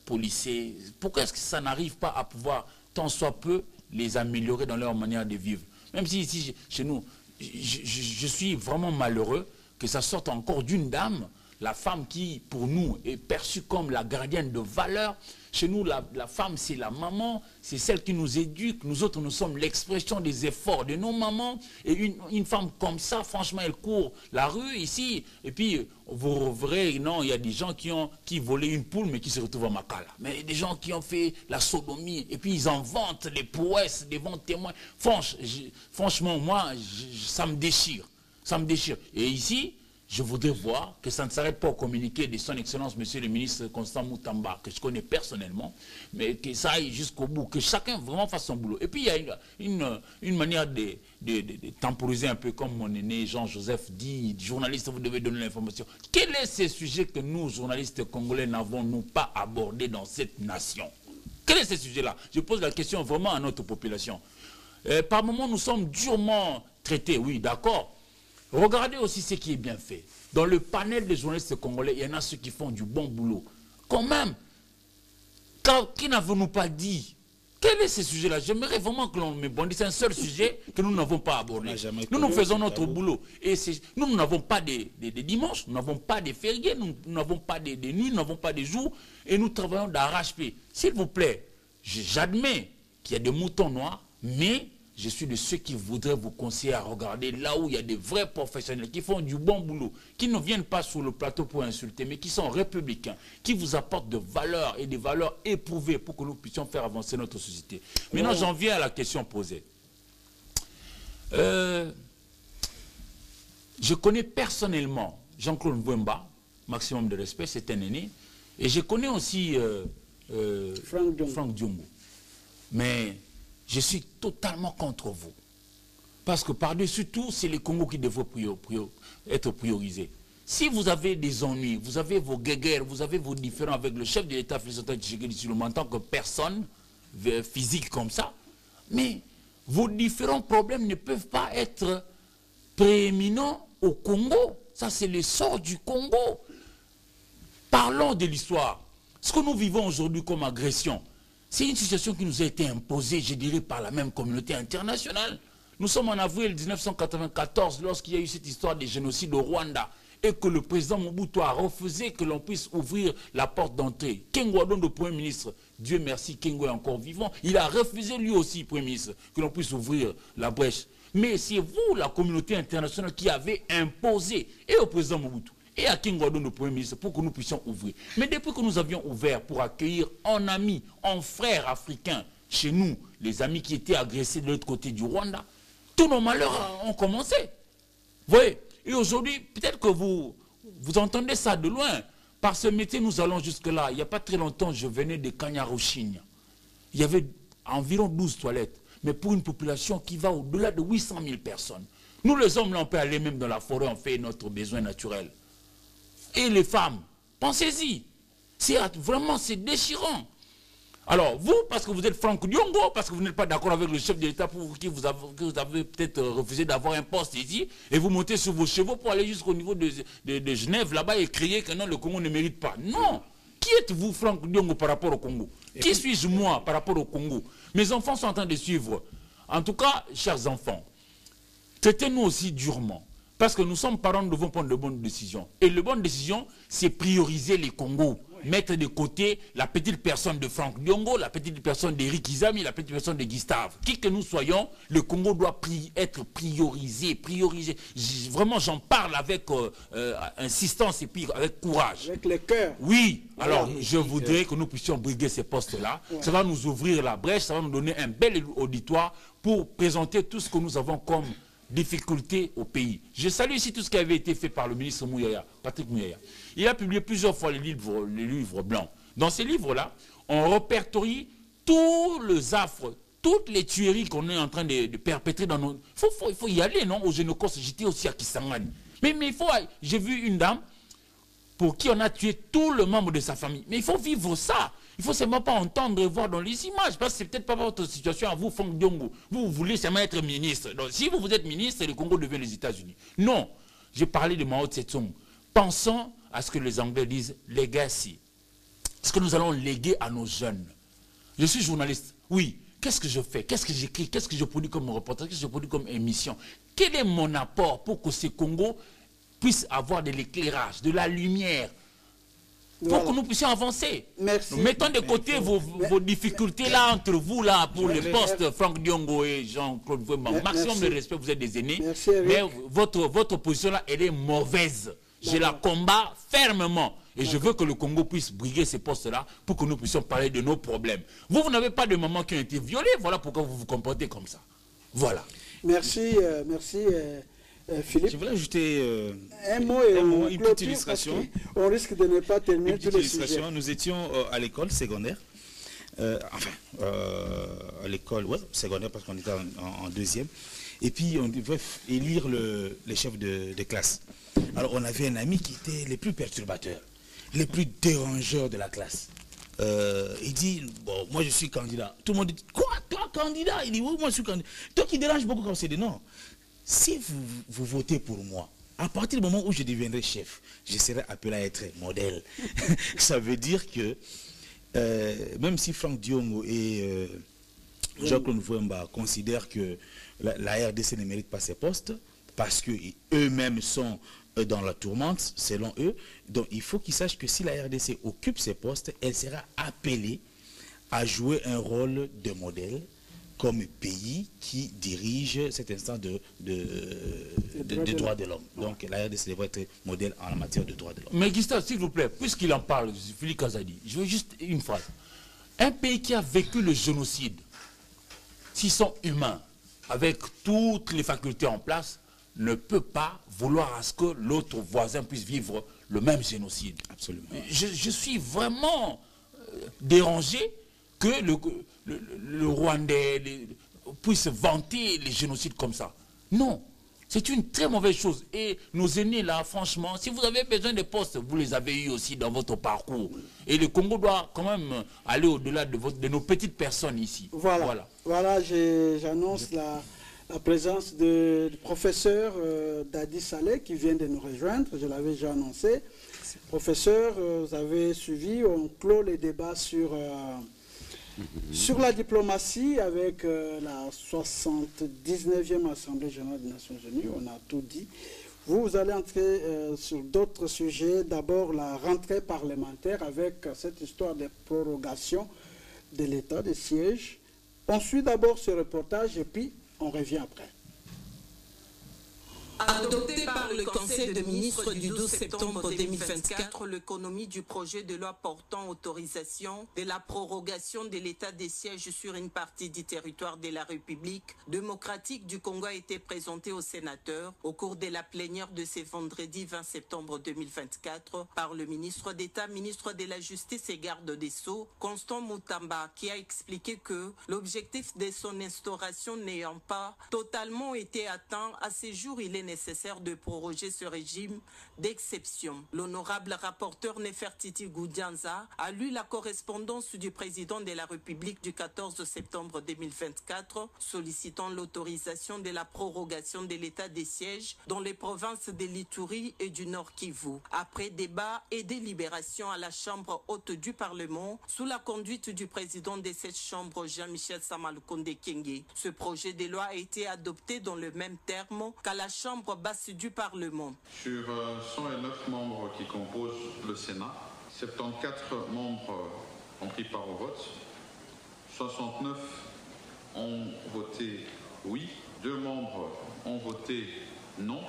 policier, pourquoi est-ce que ça n'arrive pas à pouvoir, tant soit peu, les améliorer dans leur manière de vivre? Même si ici, chez nous, je suis vraiment malheureux que ça sorte encore d'une dame, la femme qui, pour nous, est perçue comme la gardienne de valeur. Chez nous, la femme, c'est la maman, c'est celle qui nous éduque. Nous autres, nous sommes l'expression des efforts de nos mamans. Et une femme comme ça, franchement, elle court la rue ici. Et puis, vous verrez, non, il y a des gens qui volaient une poule, mais qui se retrouvent à Makala. Mais des gens qui ont fait la sodomie. Et puis, ils en vantent les prouesses devant témoins. Franchement, moi, ça me déchire. Ça me déchire. Et ici, je voudrais voir que ça ne s'arrête pas au communiqué de son Excellence, Monsieur le ministre Constant Moutamba, que je connais personnellement, mais que ça aille jusqu'au bout, que chacun vraiment fasse son boulot. Et puis il y a une manière de temporiser un peu, comme mon aîné Jean-Joseph dit, journaliste, vous devez donner l'information. Quel est ce sujet que nous, journalistes congolais, n'avons-nous pas abordé dans cette nation? Quel est ce sujet-là? Je pose la question vraiment à notre population. Par moments, nous sommes durement traités, oui, d'accord. Regardez aussi ce qui est bien fait. Dans le panel des journalistes congolais, il y en a ceux qui font du bon boulot. Quand même, qui n'avons-nous pas dit? Quel est ce sujet-là? J'aimerais vraiment que l'on me bondisse. C'est un seul sujet que nous n'avons pas abordé. Nous faisons notre boulot. Et nous n'avons pas des dimanches, nous n'avons pas des fériés, nous n'avons pas des nuits, nous n'avons pas des jours. Et nous travaillons d'arrache-pied. S'il vous plaît, j'admets qu'il y a des moutons noirs, mais je suis de ceux qui voudraient vous conseiller à regarder là où il y a des vrais professionnels qui font du bon boulot, qui ne viennent pas sur le plateau pour insulter, mais qui sont républicains, qui vous apportent de valeurs et des valeurs éprouvées pour que nous puissions faire avancer notre société. Maintenant, j'en viens à la question posée. Je connais personnellement Jean-Claude Mbouemba, maximum de respect, c'est un aîné, et je connais aussi Franck Diongo. Mais je suis totalement contre vous. Parce que par-dessus tout, c'est les Congos qui devraient être priorisés. Si vous avez des ennuis, vous avez vos guéguerres, vous avez vos différends avec le chef de l'État, Félix Antoine Tshisekedi Tshilombo, en tant que personne physique comme ça, mais vos différents problèmes ne peuvent pas être prééminents au Congo. Ça, c'est le sort du Congo. Parlons de l'histoire. Ce que nous vivons aujourd'hui comme agression, c'est une situation qui nous a été imposée, je dirais, par la même communauté internationale. Nous sommes en avril 1994, lorsqu'il y a eu cette histoire de génocide au Rwanda, et que le président Mobutu a refusé que l'on puisse ouvrir la porte d'entrée. Kengo Adondo, Premier ministre, Dieu merci, Kengo est encore vivant, il a refusé lui aussi, Premier ministre, que l'on puisse ouvrir la brèche. Mais c'est vous, la communauté internationale, qui avez imposé, et au président Mobutu, et à Kengo Adondo, Premier ministre, pour que nous puissions ouvrir. Mais depuis que nous avions ouvert pour accueillir en amis, en frères africains, chez nous, les amis qui étaient agressés de l'autre côté du Rwanda, tous nos malheurs ont commencé. Vous voyez? Et aujourd'hui, peut-être que vous entendez ça de loin. Par ce métier, nous allons jusque-là. Il n'y a pas très longtemps, je venais de Kanyaruchinya. Il y avait environ 12 toilettes. Mais pour une population qui va au-delà de 800 000 personnes. Nous, les hommes, là, on peut aller même dans la forêt, on fait notre besoin naturel. Et les femmes, pensez-y. Vraiment, c'est déchirant. Alors, vous, parce que vous êtes Franck Diongo, parce que vous n'êtes pas d'accord avec le chef de l'État pour qui vous avez peut-être refusé d'avoir un poste ici, et vous montez sur vos chevaux pour aller jusqu'au niveau de Genève, là-bas, et crier que non, le Congo ne mérite pas. Non. Qui êtes-vous, Franck Diongo, par rapport au Congo? Qui suis-je, moi, par rapport au Congo? Mes enfants sont en train de suivre. En tout cas, chers enfants, traitez-nous aussi durement. Parce que nous sommes parents, nous devons prendre de bonnes décisions. Et la bonne décision, c'est prioriser les Congos. Mettre de côté la petite personne de Franck Diongo, la petite personne d'Éric Izami, la petite personne de Gustave. Qui que nous soyons, le Congo doit être priorisé. Vraiment, j'en parle avec insistance et puis avec courage. Avec le cœur. Oui, alors je voudrais que nous puissions briguer ces postes-là. Ouais. Ça va nous ouvrir la brèche, ça va nous donner un bel auditoire pour présenter tout ce que nous avons comme difficultés au pays. Je salue ici tout ce qui avait été fait par le ministre Mouyaya, Patrick Mouyaya. Il a publié plusieurs fois les livres blancs. Dans ces livres-là, on répertorie tous les affres, toutes les tueries qu'on est en train de perpétrer dans nos... Il faut y aller, non? Au Génocos, j'étais aussi à Kisangani. Mais il faut... J'ai vu une dame pour qui on a tué tout le membre de sa famille. Mais il faut vivre ça. Il ne faut seulement pas entendre et voir dans les images, parce que ce n'est peut-être pas votre situation à vous, Franck Diongo. Vous voulez seulement être ministre. Donc, si vous êtes ministre, le Congo devient les États-Unis. Non. J'ai parlé de Mao Tse-tung. Pensons à ce que les Anglais disent legacy. Ce que nous allons léguer à nos jeunes. Je suis journaliste. Oui. Qu'est-ce que je fais? Qu'est-ce que j'écris? Qu'est-ce que je produis comme reportage? Qu'est-ce que je produis comme émission? Quel est mon apport pour que ce Congo puisse avoir de l'éclairage, de la lumière, pour que nous puissions avancer? Merci. Nous mettons de côté vos difficultés là entre vous là pour les postes Franck Diongo et Jean-Claude Mbouemba. Maximum de respect, vous êtes des aînés. Merci, mais votre position là, elle est mauvaise. Je la combats fermement. Et je veux que le Congo puisse briguer ces postes-là pour que nous puissions parler de nos problèmes. Vous n'avez pas de mamans qui ont été violées. Voilà pourquoi vous vous comportez comme ça. Voilà. Merci, merci. Philippe, je voulais ajouter un mot et une petite illustration. On risque de ne pas terminer Une tous petite les illustration. sujets. Nous étions à l'école secondaire. À l'école secondaire parce qu'on était en deuxième. Et puis on devait élire les chefs de classe. Alors on avait un ami qui était les plus perturbateurs, les plus dérangeurs de la classe. Il dit, bon, moi je suis candidat. Tout le monde dit, quoi, toi candidat? Il dit, oui, moi je suis candidat. Toi qui dérange beaucoup comme c'est dit, non. Si vous votez pour moi, à partir du moment où je deviendrai chef, je serai appelé à être modèle. Ça veut dire que même si Franck Diongo et Jacques-Claude Mouemba considèrent que la RDC ne mérite pas ses postes, parce qu'eux-mêmes sont dans la tourmente, selon eux, donc il faut qu'ils sachent que si la RDC occupe ces postes, elle sera appelée à jouer un rôle de modèle comme pays qui dirige cet instant de droits de l'homme. Donc la RDC devrait être modèle en matière de droits de l'homme. Mais Gustave, s'il vous plaît, puisqu'il en parle, Philippe Kazadi, je veux juste une phrase. Un pays qui a vécu le génocide, s'ils sont humains, avec toutes les facultés en place, ne peut pas vouloir à ce que l'autre voisin puisse vivre le même génocide. Absolument. Je suis vraiment dérangé que le Rwandais puisse vanter les génocides comme ça. Non, c'est une très mauvaise chose. Et nos aînés là, franchement, si vous avez besoin de postes, vous les avez eus aussi dans votre parcours. Et le Congo doit quand même aller au-delà de nos petites personnes ici. Voilà, j'annonce la présence du professeur Dadi Saleh qui vient de nous rejoindre. Je l'avais déjà annoncé. Professeur, vous avez suivi, on clôt les débats sur la diplomatie avec la 79e Assemblée générale des Nations Unies. On a tout dit. Vous allez entrer sur d'autres sujets. D'abord, la rentrée parlementaire avec cette histoire de prorogation de l'état de siège. On suit d'abord ce reportage et puis on revient après. Adopté par le Conseil des ministres du 12 septembre 2024, l'économie du projet de loi portant autorisation de la prorogation de l'état des sièges sur une partie du territoire de la République démocratique du Congo a été présenté aux sénateurs au cours de la plénière de ce vendredi 20 septembre 2024 par le ministre d'État, ministre de la Justice et garde des Sceaux, Constant Moutamba, qui a expliqué que l'objectif de son instauration n'ayant pas totalement été atteint, à ce jour il est nécessaire de proroger ce régime d'exception. L'honorable rapporteur Nefertiti Goudianza a lu la correspondance du président de la République du 14 septembre 2024 sollicitant l'autorisation de la prorogation de l'état des sièges dans les provinces de l'Ituri et du Nord Kivu. Après débat et délibération à la Chambre haute du Parlement sous la conduite du président de cette chambre Jean-Michel Samalukonde Kyenge. Ce projet de loi a été adopté dans le même terme qu'à la Chambre basse du Parlement. Sur 109 membres qui composent le Sénat, 74 membres ont pris part au vote, 69 ont voté oui, 2 membres ont voté non,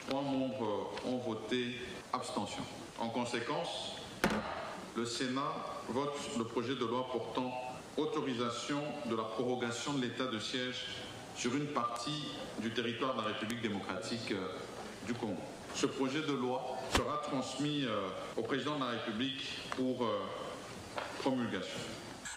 3 membres ont voté abstention. En conséquence, le Sénat vote le projet de loi portant autorisation de la prorogation de l'état de siège sur une partie du territoire de la République démocratique du Congo. Ce projet de loi sera transmis au président de la République pour promulgation.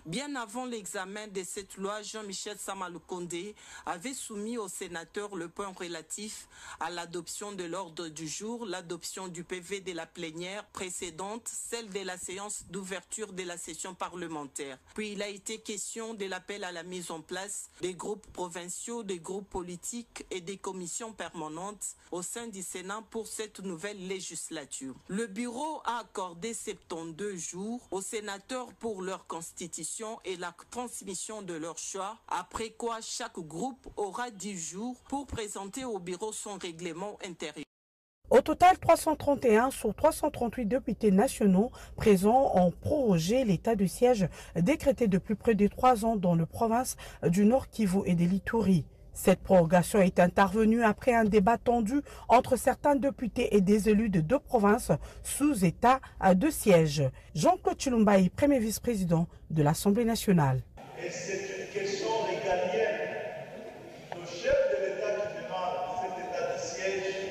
Bien avant l'examen de cette loi, Jean-Michel Samalukonde avait soumis aux sénateurs le point relatif à l'adoption de l'ordre du jour, l'adoption du PV de la plénière précédente, celle de la séance d'ouverture de la session parlementaire. Puis il a été question de l'appel à la mise en place des groupes provinciaux, des groupes politiques et des commissions permanentes au sein du Sénat pour cette nouvelle législature. Le bureau a accordé 72 jours aux sénateurs pour leur constitution et la transmission de leur choix, après quoi chaque groupe aura 10 jours pour présenter au bureau son règlement intérieur. Au total, 331 sur 338 députés nationaux présents ont prorogé l'état de siège décrété depuis près de 3 ans dans les provinces du Nord Kivu et de l'Ituri. Cette prorogation est intervenue après un débat tendu entre certains députés et des élus de 2 provinces sous état de siège. Jean-Claude Chilumbaï, premier vice-président de l'Assemblée nationale. Et c'est une question régalienne. Le chef de l'État qui demande cet état de siège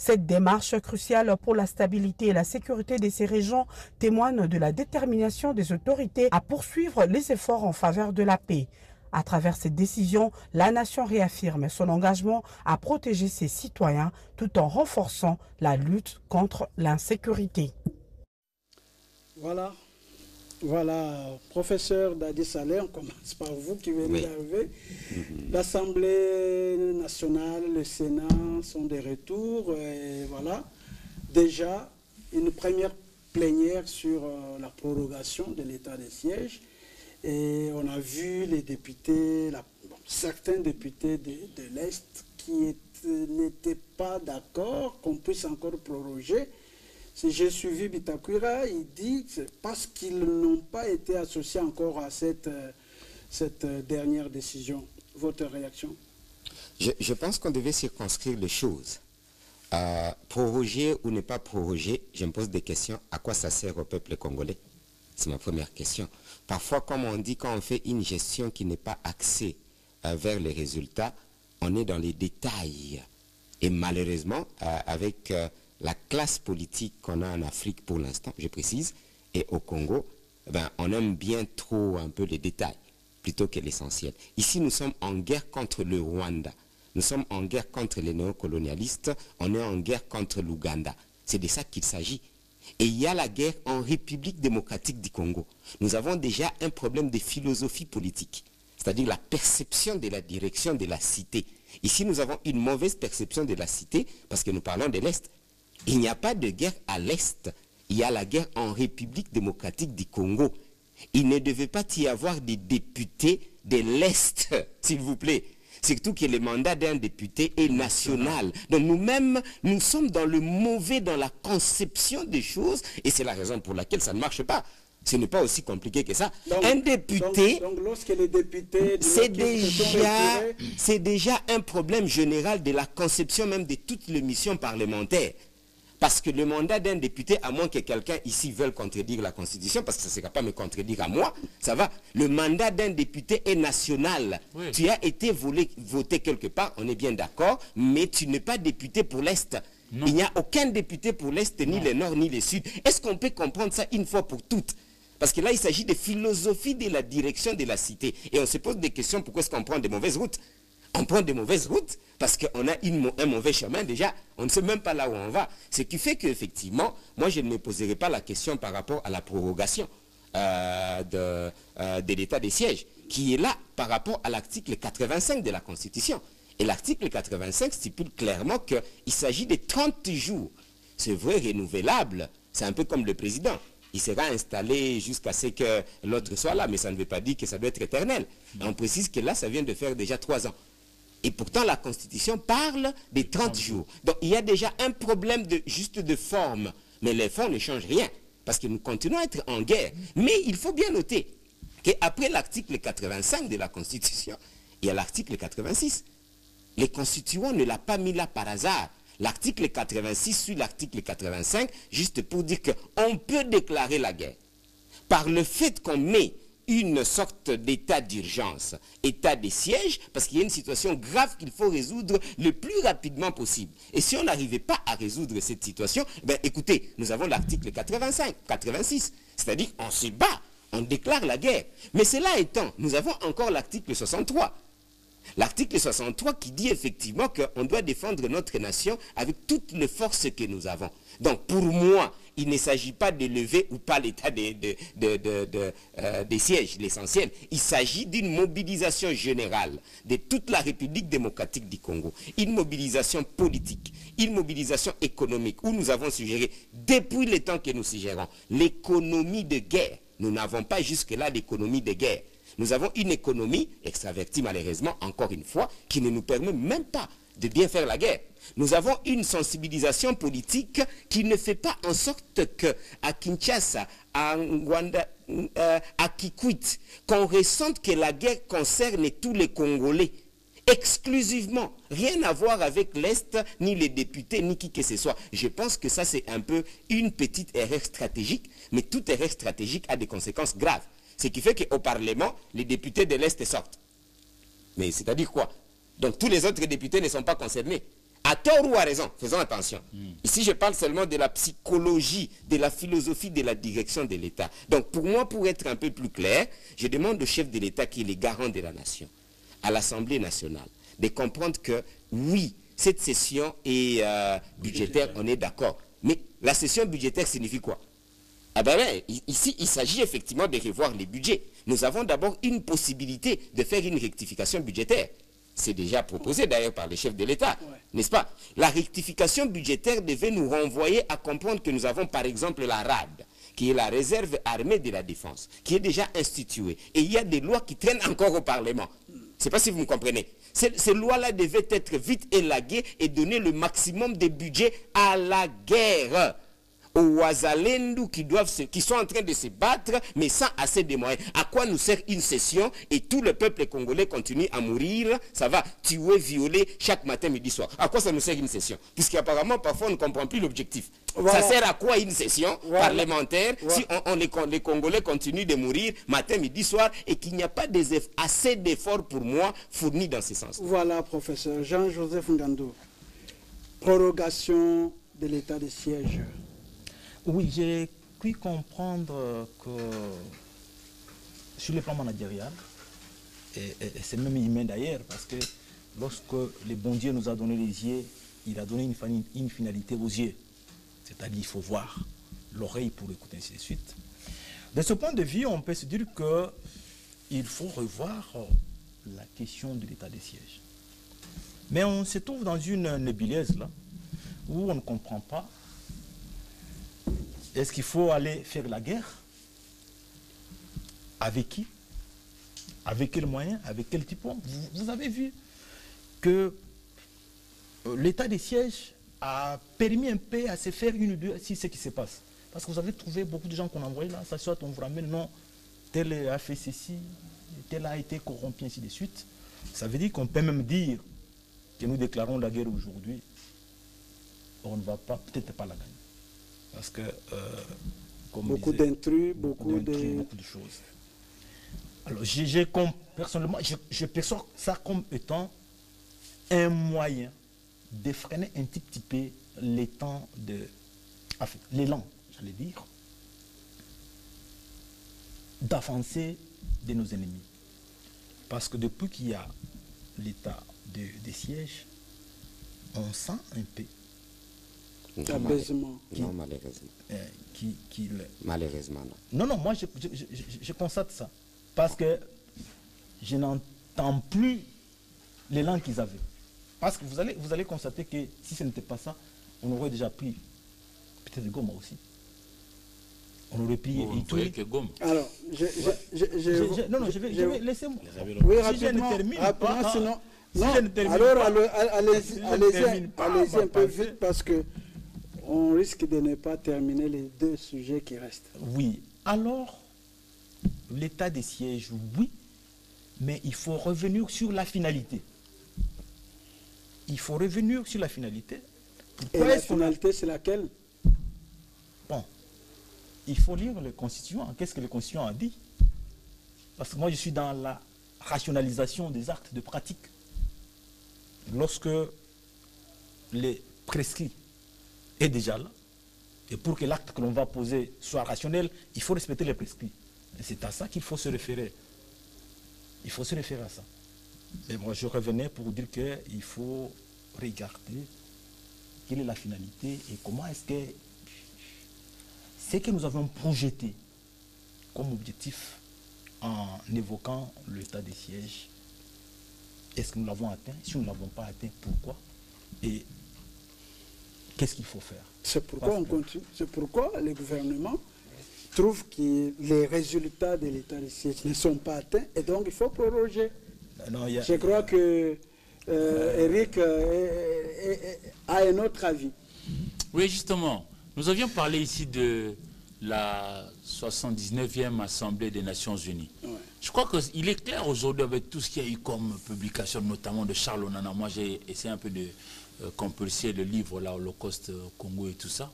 Cette démarche cruciale pour la stabilité et la sécurité de ces régions témoigne de la détermination des autorités à poursuivre les efforts en faveur de la paix. À travers cette décision, la nation réaffirme son engagement à protéger ses citoyens tout en renforçant la lutte contre l'insécurité. Voilà, professeur Dadi Saleh, on commence par vous qui venez d'arriver. L'Assemblée nationale, le Sénat sont de retour. Et voilà, déjà une première plénière sur la prorogation de l'état de siège. Et on a vu les députés, certains députés de l'Est qui n'étaient pas d'accord qu'on puisse encore proroger. Si j'ai suivi Bitakwira, il dit que parce qu'ils n'ont pas été associés encore à cette dernière décision. Votre réaction? Je pense qu'on devait circonscrire les choses. Proroger ou ne pas proroger, je me pose des questions. À quoi ça sert au peuple congolais? C'est ma première question. Parfois, comme on dit, quand on fait une gestion qui n'est pas axée vers les résultats, on est dans les détails. Et malheureusement, avec la classe politique qu'on a en Afrique pour l'instant, je précise, et au Congo, on aime bien trop un peu les détails, plutôt que l'essentiel. Ici, nous sommes en guerre contre le Rwanda. Nous sommes en guerre contre les néocolonialistes. On est en guerre contre l'Ouganda. C'est de ça qu'il s'agit. Et il y a la guerre en République démocratique du Congo. Nous avons déjà un problème de philosophie politique, c'est-à-dire la perception de la direction de la cité. Ici, nous avons une mauvaise perception de la cité parce que nous parlons de l'Est. Il n'y a pas de guerre à l'Est. Il y a la guerre en République démocratique du Congo. Il ne devait pas y avoir des députés de l'Est, s'il vous plaît. Surtout que le mandat d'un député est national. Donc nous-mêmes, nous sommes dans le mauvais, dans la conception des choses. Et c'est la raison pour laquelle ça ne marche pas. Ce n'est pas aussi compliqué que ça. Donc, un député, donc lorsque les députés... C'est déjà un problème général de la conception même de toutes les missions parlementaires. Parce que le mandat d'un député, à moins que quelqu'un ici veuille contredire la Constitution, parce que ça ne sera pas me contredire à moi, ça va, le mandat d'un député est national. Oui. Tu as été voté quelque part, on est bien d'accord, mais tu n'es pas député pour l'Est. Non. Il n'y a aucun député pour l'Est, ni le Nord, ni le Sud. Est-ce qu'on peut comprendre ça une fois pour toutes? Parce que là, il s'agit de philosophie de la direction de la cité. Et on se pose des questions, pourquoi est-ce qu'on prend des mauvaises routes? On prend des mauvaises routes parce qu'on a un mauvais chemin déjà. On ne sait même pas là où on va. Ce qui fait qu'effectivement, moi je ne me poserai pas la question par rapport à la prorogation de l'état des sièges, qui est là par rapport à l'article 85 de la Constitution. Et l'article 85 stipule clairement qu'il s'agit de 30 jours. C'est vrai, renouvelable. C'est un peu comme le président. Il sera installé jusqu'à ce que l'autre soit là, mais ça ne veut pas dire que ça doit être éternel. On précise que là, ça vient de faire déjà 3 ans. Et pourtant, la Constitution parle des 30 jours. Donc, il y a déjà un problème juste de forme. Mais les fonds ne changent rien, parce que nous continuons à être en guerre. Mais il faut bien noter qu'après l'article 85 de la Constitution, il y a l'article 86. Les constituants ne l'ont pas mis là par hasard. L'article 86 suit l'article 85, juste pour dire qu'on peut déclarer la guerre. Par le fait qu'on met une sorte d'état d'urgence, état de siège, parce qu'il y a une situation grave qu'il faut résoudre le plus rapidement possible. Et si on n'arrivait pas à résoudre cette situation, ben écoutez, nous avons l'article 86, c'est-à-dire on se bat, on déclare la guerre. Mais cela étant, nous avons encore l'article 63. L'article 63 qui dit effectivement qu'on doit défendre notre nation avec toutes les forces que nous avons. Donc pour moi, il ne s'agit pas de lever ou pas l'état des sièges, l'essentiel. Il s'agit d'une mobilisation générale de toute la République démocratique du Congo. Une mobilisation politique, une mobilisation économique où nous avons suggéré, depuis le temps que nous suggérons, l'économie de guerre. Nous n'avons pas jusque-là d'économie de guerre. Nous avons une économie extravertie malheureusement, encore une fois, qui ne nous permet même pas de bien faire la guerre. Nous avons une sensibilisation politique qui ne fait pas en sorte qu'à Kinshasa, à Rwanda, à Kikwit, qu'on ressente que la guerre concerne tous les Congolais. Exclusivement, rien à voir avec l'Est, ni les députés, ni qui que ce soit. Je pense que ça c'est un peu une petite erreur stratégique, mais toute erreur stratégique a des conséquences graves. Ce qui fait qu'au Parlement, les députés de l'Est sortent. Mais c'est-à-dire quoi? Donc tous les autres députés ne sont pas concernés. À tort ou à raison, faisons attention. Ici, je parle seulement de la psychologie, de la philosophie de la direction de l'État. Donc, pour moi, pour être un peu plus clair, je demande au chef de l'État, qui est le garant de la nation, à l'Assemblée nationale, de comprendre que, oui, cette session est budgétaire, on est d'accord. Mais la session budgétaire signifie quoi? Ah ben, ici, il s'agit effectivement de revoir les budgets. Nous avons d'abord une possibilité de faire une rectification budgétaire. C'est déjà proposé d'ailleurs par le chef de l'État, n'est-ce pas? La rectification budgétaire devait nous renvoyer à comprendre que nous avons par exemple la RAD, qui est la réserve armée de la défense, qui est déjà instituée. Et il y a des lois qui traînent encore au Parlement. Je ne sais pas si vous me comprenez. Ces lois-là devaient être vite élaguées et donner le maximum de budget à la guerre. Aux Ouazalendou qui sont en train de se battre, mais sans assez de moyens. À quoi nous sert une session et tout le peuple congolais continue à mourir, ça va tuer, violer chaque matin, midi, soir. À quoi ça nous sert une session? Puisqu'apparemment, parfois, on ne comprend plus l'objectif. Voilà. Ça sert à quoi une session parlementaire si les Congolais continuent de mourir matin, midi, soir et qu'il n'y a pas assez d'efforts pour moi fournis dans ce sens? Voilà, professeur Jean-Joseph Ngandou. Prorogation de l'état de siège. Oui, j'ai cru comprendre que sur le plan managérial, et c'est même humain d'ailleurs, parce que lorsque le bon Dieu nous a donné les yeux, il a donné une finalité aux yeux. C'est-à-dire qu'il faut voir, l'oreille pour écouter, ainsi de suite. De ce point de vue, on peut se dire qu'il faut revoir la question de l'état des sièges. Mais on se trouve dans une nébuleuse là, où on ne comprend pas. Est-ce qu'il faut aller faire la guerre? Avec qui? Avec quels moyens? Avec quel type? Vous avez vu que l'état des sièges a permis un peu à se faire une ou deux, si ce qui se passe. Parce que vous avez trouvé beaucoup de gens qu'on envoyait là, ça soit on vous ramène, non, tel a fait ceci, tel a été corrompu, ainsi de suite. Ça veut dire qu'on peut même dire que nous déclarons la guerre aujourd'hui, on ne va peut-être pas la gagner. Parce que, beaucoup d'intrus, beaucoup de choses. Alors, personnellement, je perçois ça comme étant un moyen de freiner un petit peu l'élan, j'allais dire, d'avancer de nos ennemis. Parce que depuis qu'il y a l'état des sièges, on sent un peu l'apaisement. Non, malheureusement. Malheureusement, non. Non, moi je constate ça. Parce que je n'entends plus l'élan qu'ils avaient. Parce que vous allez constater que si ce n'était pas ça, on aurait déjà pris peut-être Goma aussi. On aurait pris Ituri. Alors, je vais laisser moi. Oui, rapidement, sinon... Alors, allez-y un peu vite parce que on risque de ne pas terminer les deux sujets qui restent. Oui. Alors, l'état des sièges, oui, mais il faut revenir sur la finalité. Il faut revenir sur la finalité. Et la finalité, c'est laquelle? Bon, il faut lire le Constituant. Qu'est-ce que le Constituant a dit? Parce que moi, je suis dans la rationalisation des actes de pratique. Lorsque les prescrits est déjà là, et pour que l'acte que l'on va poser soit rationnel, il faut respecter les prescrits. Et c'est à ça qu'il faut se référer. Il faut se référer à ça. Et moi, je revenais pour dire qu'il faut regarder quelle est la finalité et comment est-ce que ce que nous avons projeté comme objectif en évoquant l'état des sièges, est-ce que nous l'avons atteint? Si nous ne l'avons pas atteint, pourquoi? Et qu'est-ce qu'il faut faire? C'est pourquoi on continue. C'est pourquoi le gouvernement trouve que les résultats de l'état des sièges ne sont pas atteints et donc il faut proroger. Non, je crois que Eric a un autre avis. Oui, justement. Nous avions parlé ici de la 79e Assemblée des Nations Unies. Ouais. Je crois qu'il est clair aujourd'hui avec tout ce qu'il y a eu comme publication, notamment de Charles Onana. Moi, j'ai essayé un peu de compulser le livre, là, Holocauste Congo et tout ça.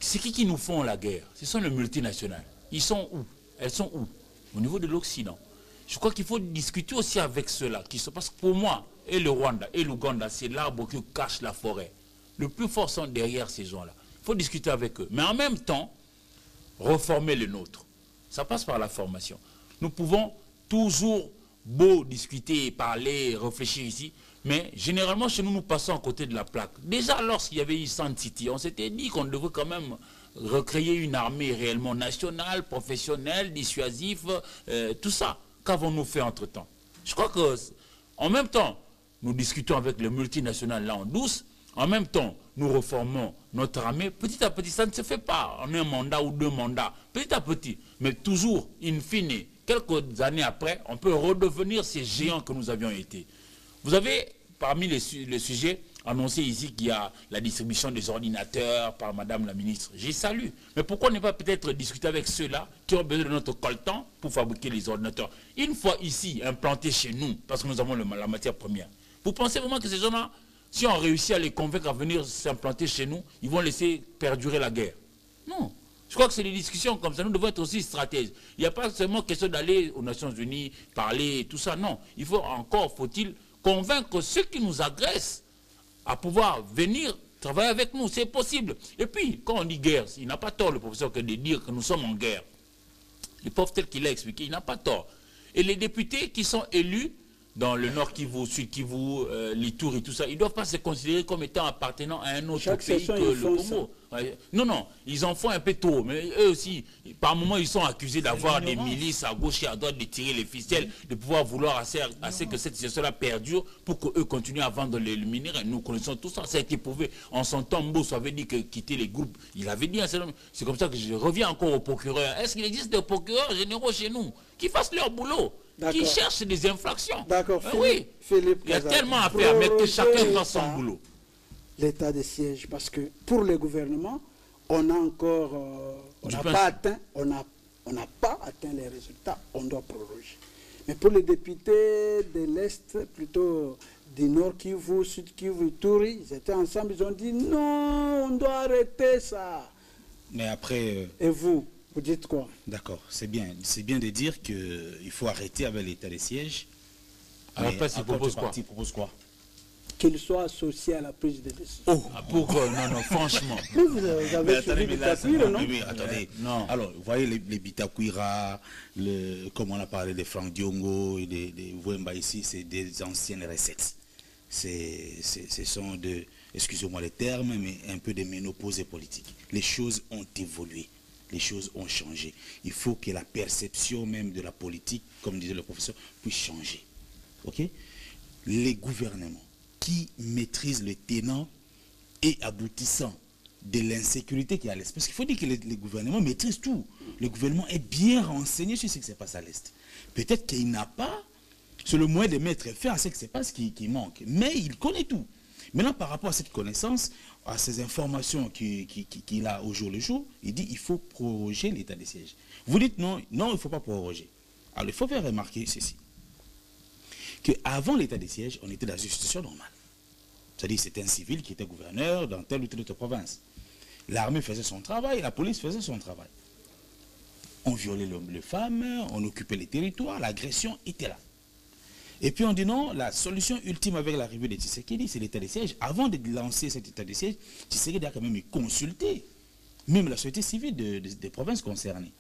C'est qui nous font la guerre? Ce sont les multinationales. Ils sont où? Elles sont où? Au niveau de l'Occident. Je crois qu'il faut discuter aussi avec ceux-là. Parce que pour moi, et le Rwanda et l'Ouganda, c'est l'arbre qui cache la forêt. Le plus fort sont derrière ces gens-là. Il faut discuter avec eux. Mais en même temps, reformer le nôtre. Ça passe par la formation. Nous pouvons toujours beau discuter, parler, réfléchir ici, mais généralement chez nous, nous passons à côté de la plaque. Déjà lorsqu'il y avait eu Sand City, on s'était dit qu'on devait quand même recréer une armée réellement nationale, professionnelle, dissuasive, tout ça. Qu'avons-nous fait entre-temps? Je crois que, en même temps, nous discutons avec les multinationales là en douce, en même temps, nous reformons notre armée. Petit à petit, ça ne se fait pas en un mandat ou 2 mandats. Petit à petit, mais toujours, in fine, quelques années après, on peut redevenir ces géants que nous avions été. Vous avez, parmi les sujets, annoncé ici qu'il y a la distribution des ordinateurs par Madame la ministre. J'y salue. Mais pourquoi ne pas peut-être discuter avec ceux-là qui ont besoin de notre coltan pour fabriquer les ordinateurs? Une fois ici, implantés chez nous, parce que nous avons la matière première, vous pensez vraiment que ces gens-là, si on réussit à les convaincre à venir s'implanter chez nous, ils vont laisser perdurer la guerre? Non. Je crois que c'est des discussions comme ça. Nous devons être aussi stratèges. Il n'y a pas seulement question d'aller aux Nations Unies, parler, tout ça. Non. Il faut encore, faut-il, convaincre ceux qui nous agressent à pouvoir venir travailler avec nous. C'est possible. Et puis, quand on dit guerre, il n'a pas tort, le professeur, que de dire que nous sommes en guerre. Le pauvre tel qu'il a expliqué, il n'a pas tort. Et les députés qui sont élus dans le Nord Kivu, Sud Kivu, l'Ituri, tout ça, ils ne doivent pas se considérer comme étant appartenant à un autre pays que le Congo. Non, non, ils en font un peu trop, mais eux aussi, par moments, ils sont accusés d'avoir des milices à gauche et à droite, de tirer les ficelles, de pouvoir vouloir assez que cette situation-là perdure pour qu'eux continuent à vendre les minerais. Nous connaissons tout ça, ça a été prouvé. En son temps, Mbosso avait dit que quitter les groupes, il avait dit, c'est comme ça que je reviens encore au procureur. Est-ce qu'il existe des procureurs généraux chez nous qui fassent leur boulot, qui cherchent des infractions? D'accord, oui, Philippe, il y a tellement à faire, mais que chacun fasse son boulot. L'état de siège, parce que pour le gouvernement, on a encore, on n'a pas atteint les résultats, on doit proroger. Mais pour les députés de l'Est, plutôt du Nord Kivu, Sud Kivu, Ituri, ils étaient ensemble, ils ont dit non, on doit arrêter ça. Mais après... Et vous dites quoi? D'accord, c'est bien de dire qu'il faut arrêter avec l'état de siège. Alors après, il propose quoi? Qu'il soit associé à la prise de décision. Oh, pourquoi? Non, franchement. Vous avez suivi Bitakwira, non? Oui, attendez. Non. Alors, vous voyez les Bitakwira, comme on a parlé de Franck Diongo et de Wemba ici, c'est des anciennes recettes. Ce sont de, excusez-moi les termes, mais un peu de ménopause politique. Les choses ont évolué. Les choses ont changé. Il faut que la perception même de la politique, comme disait le professeur, puisse changer. Ok? Les gouvernements qui maîtrisent le tenant et aboutissant de l'insécurité qui est à l'Est. Parce qu'il faut dire que les gouvernements maîtrisent tout. Le gouvernement est bien renseigné sur ce qui se passe à l'Est. Peut-être qu'il n'a pas, c'est le moyen de mettre fin à ce qui se passe qui manque. Mais il connaît tout. Maintenant, par rapport à cette connaissance, à ces informations qu'il a au jour le jour, il dit qu'il faut proroger l'état de siège. Vous dites non, il ne faut pas proroger. Alors, il faut faire remarquer ceci. Qu'avant l'état de siège, on était dans une situation normale. C'est-à-dire c'était un civil qui était gouverneur dans telle ou telle autre province. L'armée faisait son travail, la police faisait son travail. On violait les femmes, on occupait les territoires, l'agression était là. Et puis on dit non, la solution ultime avec l'arrivée de Tshisekedi, c'est l'état de siège. Avant de lancer cet état de siège, Tshisekedi a quand même consulté même la société civile des provinces concernées.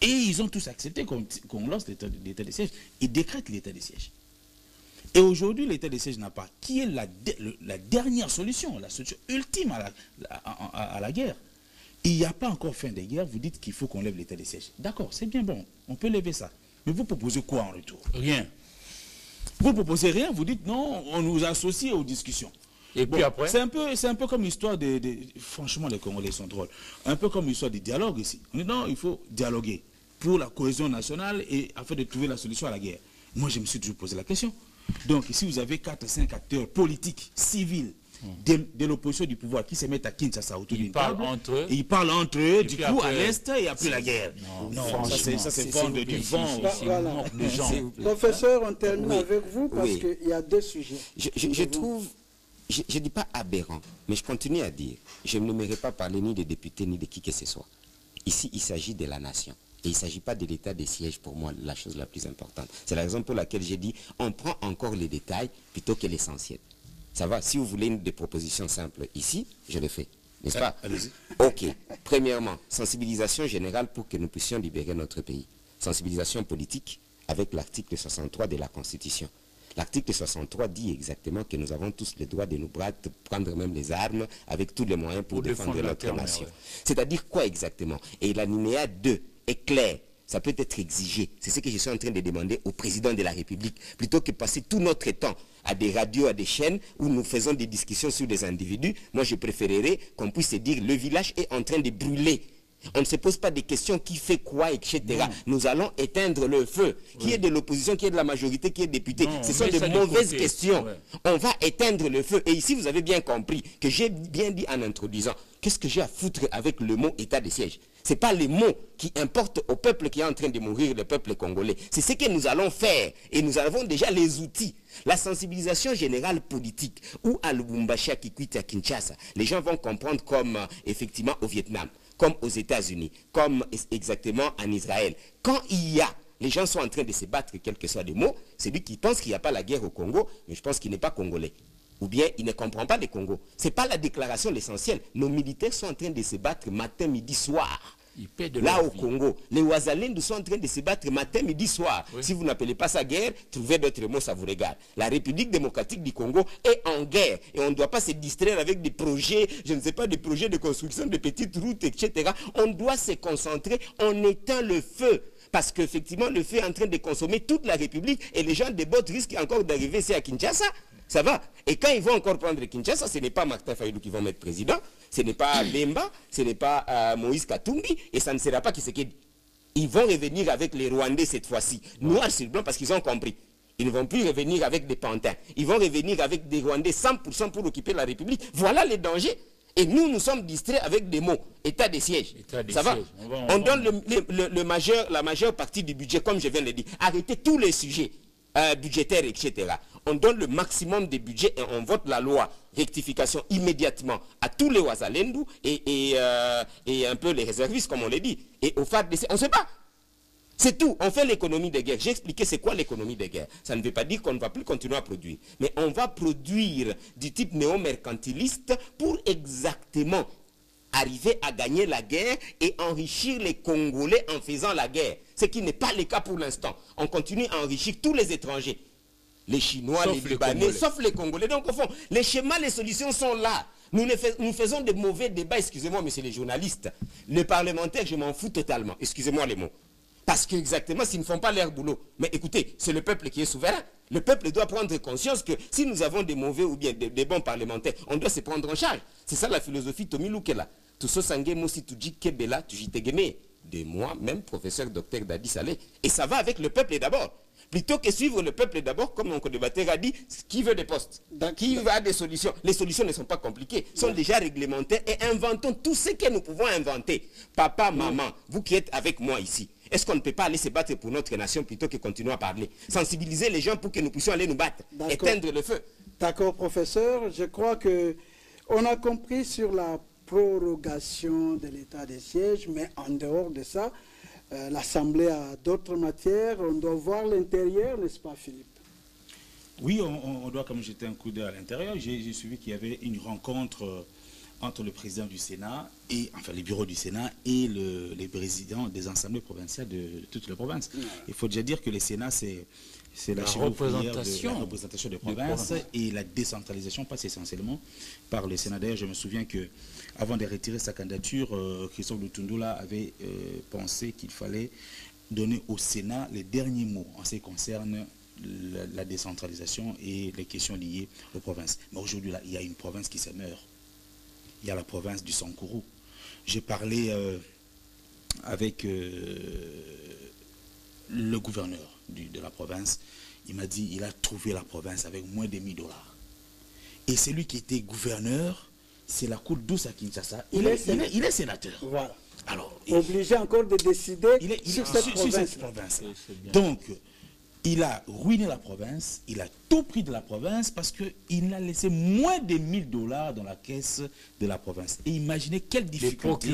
Et ils ont tous accepté qu'on lance l'état de siège et décrète l'état de siège. Et aujourd'hui, l'état de siège n'a pas. Qui est la dernière solution, la solution ultime à la guerre? Il n'y a pas encore fin de guerre, vous dites qu'il faut qu'on lève l'état de siège. D'accord, c'est bien bon, on peut lever ça. Mais vous proposez quoi en retour? Rien. Vous ne proposez rien, vous dites non, on nous associe aux discussions. Et puis après, c'est un peu comme l'histoire franchement, les Congolais sont drôles. Un peu comme l'histoire du dialogue ici. On dit non, il faut dialoguer pour la cohésion nationale et afin de trouver la solution à la guerre. Moi, je me suis toujours posé la question. Donc, si vous avez 4 ou 5 acteurs politiques, civils, de l'opposition du pouvoir qui se mettent à Kinshasa autour d'une table, ils parlent entre eux, du coup, à l'Est, et après la guerre. Non, ça c'est vendre du vent. Voilà. Professeur, on termine avec vous parce qu'il y a 2 sujets. Je trouve, je ne dis pas aberrant, mais je continue à dire, je n'aimerais pas parler ni des députés ni de qui que ce soit. Ici, il s'agit de la nation. Et il ne s'agit pas de l'état des sièges pour moi, la chose la plus importante. C'est la raison pour laquelle j'ai dit, on prend encore les détails plutôt que l'essentiel. Ça va, si vous voulez des propositions simples ici, je le fais. N'est-ce pas? Allez-y. Ok. Premièrement, sensibilisation générale pour que nous puissions libérer notre pays. Sensibilisation politique avec l'article 63 de la Constitution. L'article 63 dit exactement que nous avons tous le droit de nous battre, prendre même les armes, avec tous les moyens pour défendre notre nation. C'est-à-dire quoi exactement? Et l'alinéa 2 est clair. Ça peut être exigé. C'est ce que je suis en train de demander au président de la République. Plutôt que passer tout notre temps à des radios, à des chaînes où nous faisons des discussions sur des individus, moi je préférerais qu'on puisse se dire le village est en train de brûler. On ne se pose pas des questions qui fait quoi, etc. Nous allons éteindre le feu. Qui est de l'opposition, qui est de la majorité, qui est député. Ce sont de mauvaises questions. On va éteindre le feu. Et ici, vous avez bien compris que j'ai bien dit en introduisant, qu'est-ce que j'ai à foutre avec le mot état de siège? Ce n'est pas les mots qui importent au peuple qui est en train de mourir, le peuple congolais. C'est ce que nous allons faire. Et nous avons déjà les outils. La sensibilisation générale politique, ou à Lubumbashi, à Kikwit, à Kinshasa, les gens vont comprendre comme effectivement au Vietnam, comme aux États-Unis, comme exactement en Israël. Quand les gens sont en train de se battre, quels que soient les mots, c'est lui qui pense qu'il n'y a pas la guerre au Congo, mais je pense qu'il n'est pas congolais. Ou bien il ne comprend pas le Congo. Ce n'est pas la déclaration l'essentiel. Nos militaires sont en train de se battre matin, midi, soir. Là au Congo, les Ouazalendou sont en train de se battre matin, midi, soir. Oui. Si vous n'appelez pas ça guerre, trouvez d'autres mots, ça vous regarde. La République démocratique du Congo est en guerre. Et on ne doit pas se distraire avec des projets, je ne sais pas, des projets de construction de petites routes, etc. On doit se concentrer, on éteint le feu. Parce qu'effectivement, le feu est en train de consommer toute la République et les gens de Bottes risquent encore d'arriver ici à Kinshasa. Ça va. Et quand ils vont encore prendre Kinshasa, ce n'est pas Martin Fayulu qui va mettre président, ce n'est pas Bemba, ce n'est pas Moïse Katumbi, et ça ne sera pas Tshisekedi. Ils vont revenir avec les Rwandais cette fois-ci, noir sur blanc, parce qu'ils ont compris. Ils ne vont plus revenir avec des pantins. Ils vont revenir avec des Rwandais 100% pour occuper la République. Voilà les dangers. Et nous sommes distraits avec des mots. État de siège. Ça va. On donne la majeure partie du budget, comme je viens de le dire. Arrêtez tous les sujets budgétaires, etc. On donne le maximum de budget et on vote la loi rectification immédiatement à tous les Ouazalendou et un peu les réservistes, comme on l'a dit. Et au FARDC, on ne sait pas. C'est tout. On fait l'économie de guerre. J'ai expliqué c'est quoi l'économie de guerre. Ça ne veut pas dire qu'on ne va plus continuer à produire. Mais on va produire du type néo-mercantiliste pour exactement arriver à gagner la guerre et enrichir les Congolais en faisant la guerre. Ce qui n'est pas le cas pour l'instant. On continue à enrichir tous les étrangers. Les Chinois, les Libanais, sauf les Congolais. Donc au fond, les schémas, les solutions sont là. Nous faisons de mauvais débats, excusez-moi, messieurs les journalistes. Les parlementaires, je m'en fous totalement. Excusez-moi les mots. Parce qu'exactement, s'ils ne font pas leur boulot. Mais écoutez, c'est le peuple qui est souverain. Le peuple doit prendre conscience que si nous avons des mauvais ou bien des bons parlementaires, on doit se prendre en charge. C'est ça la philosophie Tomi Lukela. De moi, même professeur docteur Dadi Saleh. Et ça va avec le peuple d'abord. Plutôt que suivre le peuple d'abord, comme mon co-débatteur a dit, qui veut des postes, qui va des solutions. Les solutions ne sont pas compliquées, sont déjà réglementaires et inventons tout ce que nous pouvons inventer. Papa, maman, vous qui êtes avec moi ici, est-ce qu'on ne peut pas aller se battre pour notre nation plutôt que continuer à parler? Sensibiliser les gens pour que nous puissions aller nous battre, éteindre le feu. D'accord, professeur. Je crois qu'on a compris sur la prorogation de l'état des sièges, mais en dehors de ça, l'Assemblée a d'autres matières. On doit voir l'intérieur, n'est-ce pas, Philippe? Oui, on doit comme jeter un coup d'œil à l'intérieur. J'ai suivi qu'il y avait une rencontre entre le président du Sénat, et enfin les bureaux du Sénat et les présidents des assemblées provinciales de toutes les provinces. Il faut déjà dire que le Sénat, c'est la représentation des provinces et la décentralisation passe essentiellement par le Sénat. D'ailleurs, je me souviens que avant de retirer sa candidature, Christophe Lutundula avait pensé qu'il fallait donner au Sénat les derniers mots en ce qui concerne la décentralisation et les questions liées aux provinces. Mais aujourd'hui, il y a une province qui se meurt. Il y a la province du Sankourou. J'ai parlé avec le gouverneur de la province. Il m'a dit qu'il a trouvé la province avec moins de 1000 $. Et celui qui était gouverneur, c'est la cour douce à Kinshasa. Il est sénateur. Voilà. Alors, obligé encore de décider sur cette province. Donc, il a ruiné la province, il a tout pris de la province parce qu'il a laissé moins de 1000 $ dans la caisse de la province. Et imaginez quelle difficulté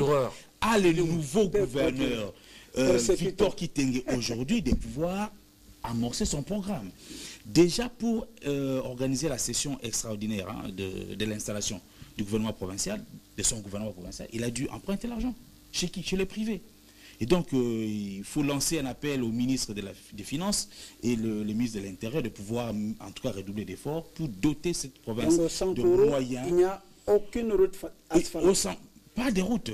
a le nouveau gouverneur Victor Kitenge aujourd'hui de pouvoir amorcer son programme. Déjà pour organiser la session extraordinaire de l'installation du gouvernement provincial, de son gouvernement provincial, il a dû emprunter l'argent. Chez qui? Chez les privés. Et donc, il faut lancer un appel au ministre des Finances et le ministre de l'Intérieur de pouvoir, en tout cas, redoubler d'efforts pour doter cette province de moyens. Il n'y a aucune route asphaltée. Pas de route.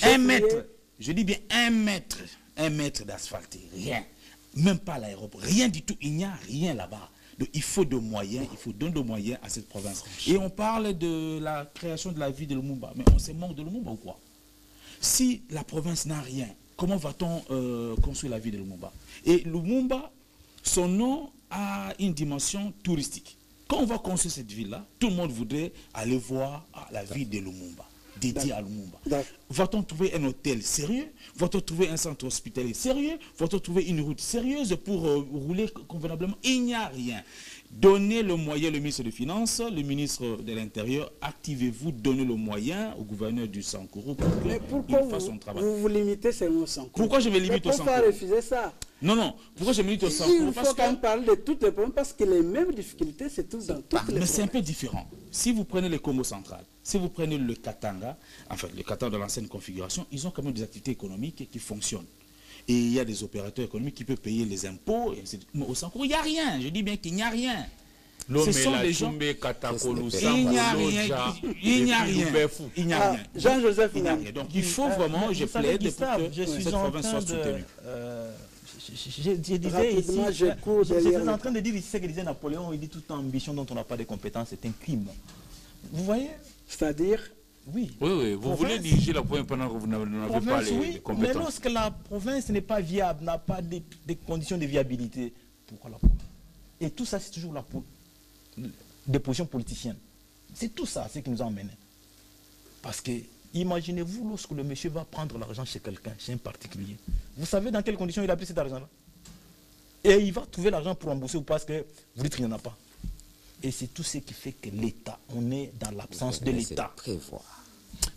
1 mètre, je dis bien 1 mètre d'asphalté, rien. Même pas l'aéroport, rien du tout, il n'y a rien là-bas. Donc, il faut de moyens, il faut donner de moyens à cette province. Et on parle de la création de la ville de Lumumba, mais on se manque de Lumumba ou quoi? Si la province n'a rien, comment va-t-on construire la ville de Lumumba? Et Lumumba, son nom a une dimension touristique. Quand on va construire cette ville-là, tout le monde voudrait aller voir la ville de Lumumba, dédiée à Lumumba. Va-t-on trouver un hôtel sérieux? Va-t-on trouver un centre hospitalier sérieux? Va-t-on trouver une route sérieuse pour rouler convenablement? Il n'y a rien. Donnez le moyen, le ministre des Finances, le ministre de l'Intérieur, activez-vous, donnez le moyen au gouverneur du Sankuru pour qu'il fasse son travail. Vous limitez seulement au Sankuru? Pourquoi je me limite au Sankuru? Pourquoi refuser ça? Non, pourquoi je me limite au Sankuru? Il faut qu'on parle de toutes les problèmes parce que les mêmes difficultés se trouvent dans toutes les provinces. Mais c'est un peu différent. Si vous prenez le Congo central, si vous prenez le Katanga, enfin le Katanga de l'ancienne configuration, ils ont quand même des activités économiques qui fonctionnent. Et il y a des opérateurs économiques qui peuvent payer les impôts. Mais au Sankuru, il n'y a rien. Je dis bien qu'il n'y a rien. Ce sont des gens... Il n'y a rien. Il n'y a rien. Il n'y a rien. Jean-Joseph, il n'y a rien. Donc il faut vraiment, je plaide pour que cette province soit soutenue. J'étais en train de dire ici ce que disait Napoléon. Il dit toute ambition dont on n'a pas de compétences, c'est un crime. Vous voyez? C'est-à-dire? Oui, vous voulez diriger la province pendant que vous n'avez pas les compétences. Mais lorsque la province n'est pas viable, n'a pas de conditions de viabilité, pourquoi la province? Et tout ça, c'est toujours des positions politiciennes. C'est tout ça, ce qui nous a emmenés. Parce que, imaginez-vous lorsque le monsieur va prendre l'argent chez quelqu'un, chez un particulier. Vous savez dans quelles conditions il a pris cet argent-là? Et il va trouver l'argent pour rembourser ou parce que vous dites qu'il n'y en a pas. Et c'est tout ce qui fait que l'État, on est dans l'absence de l'État.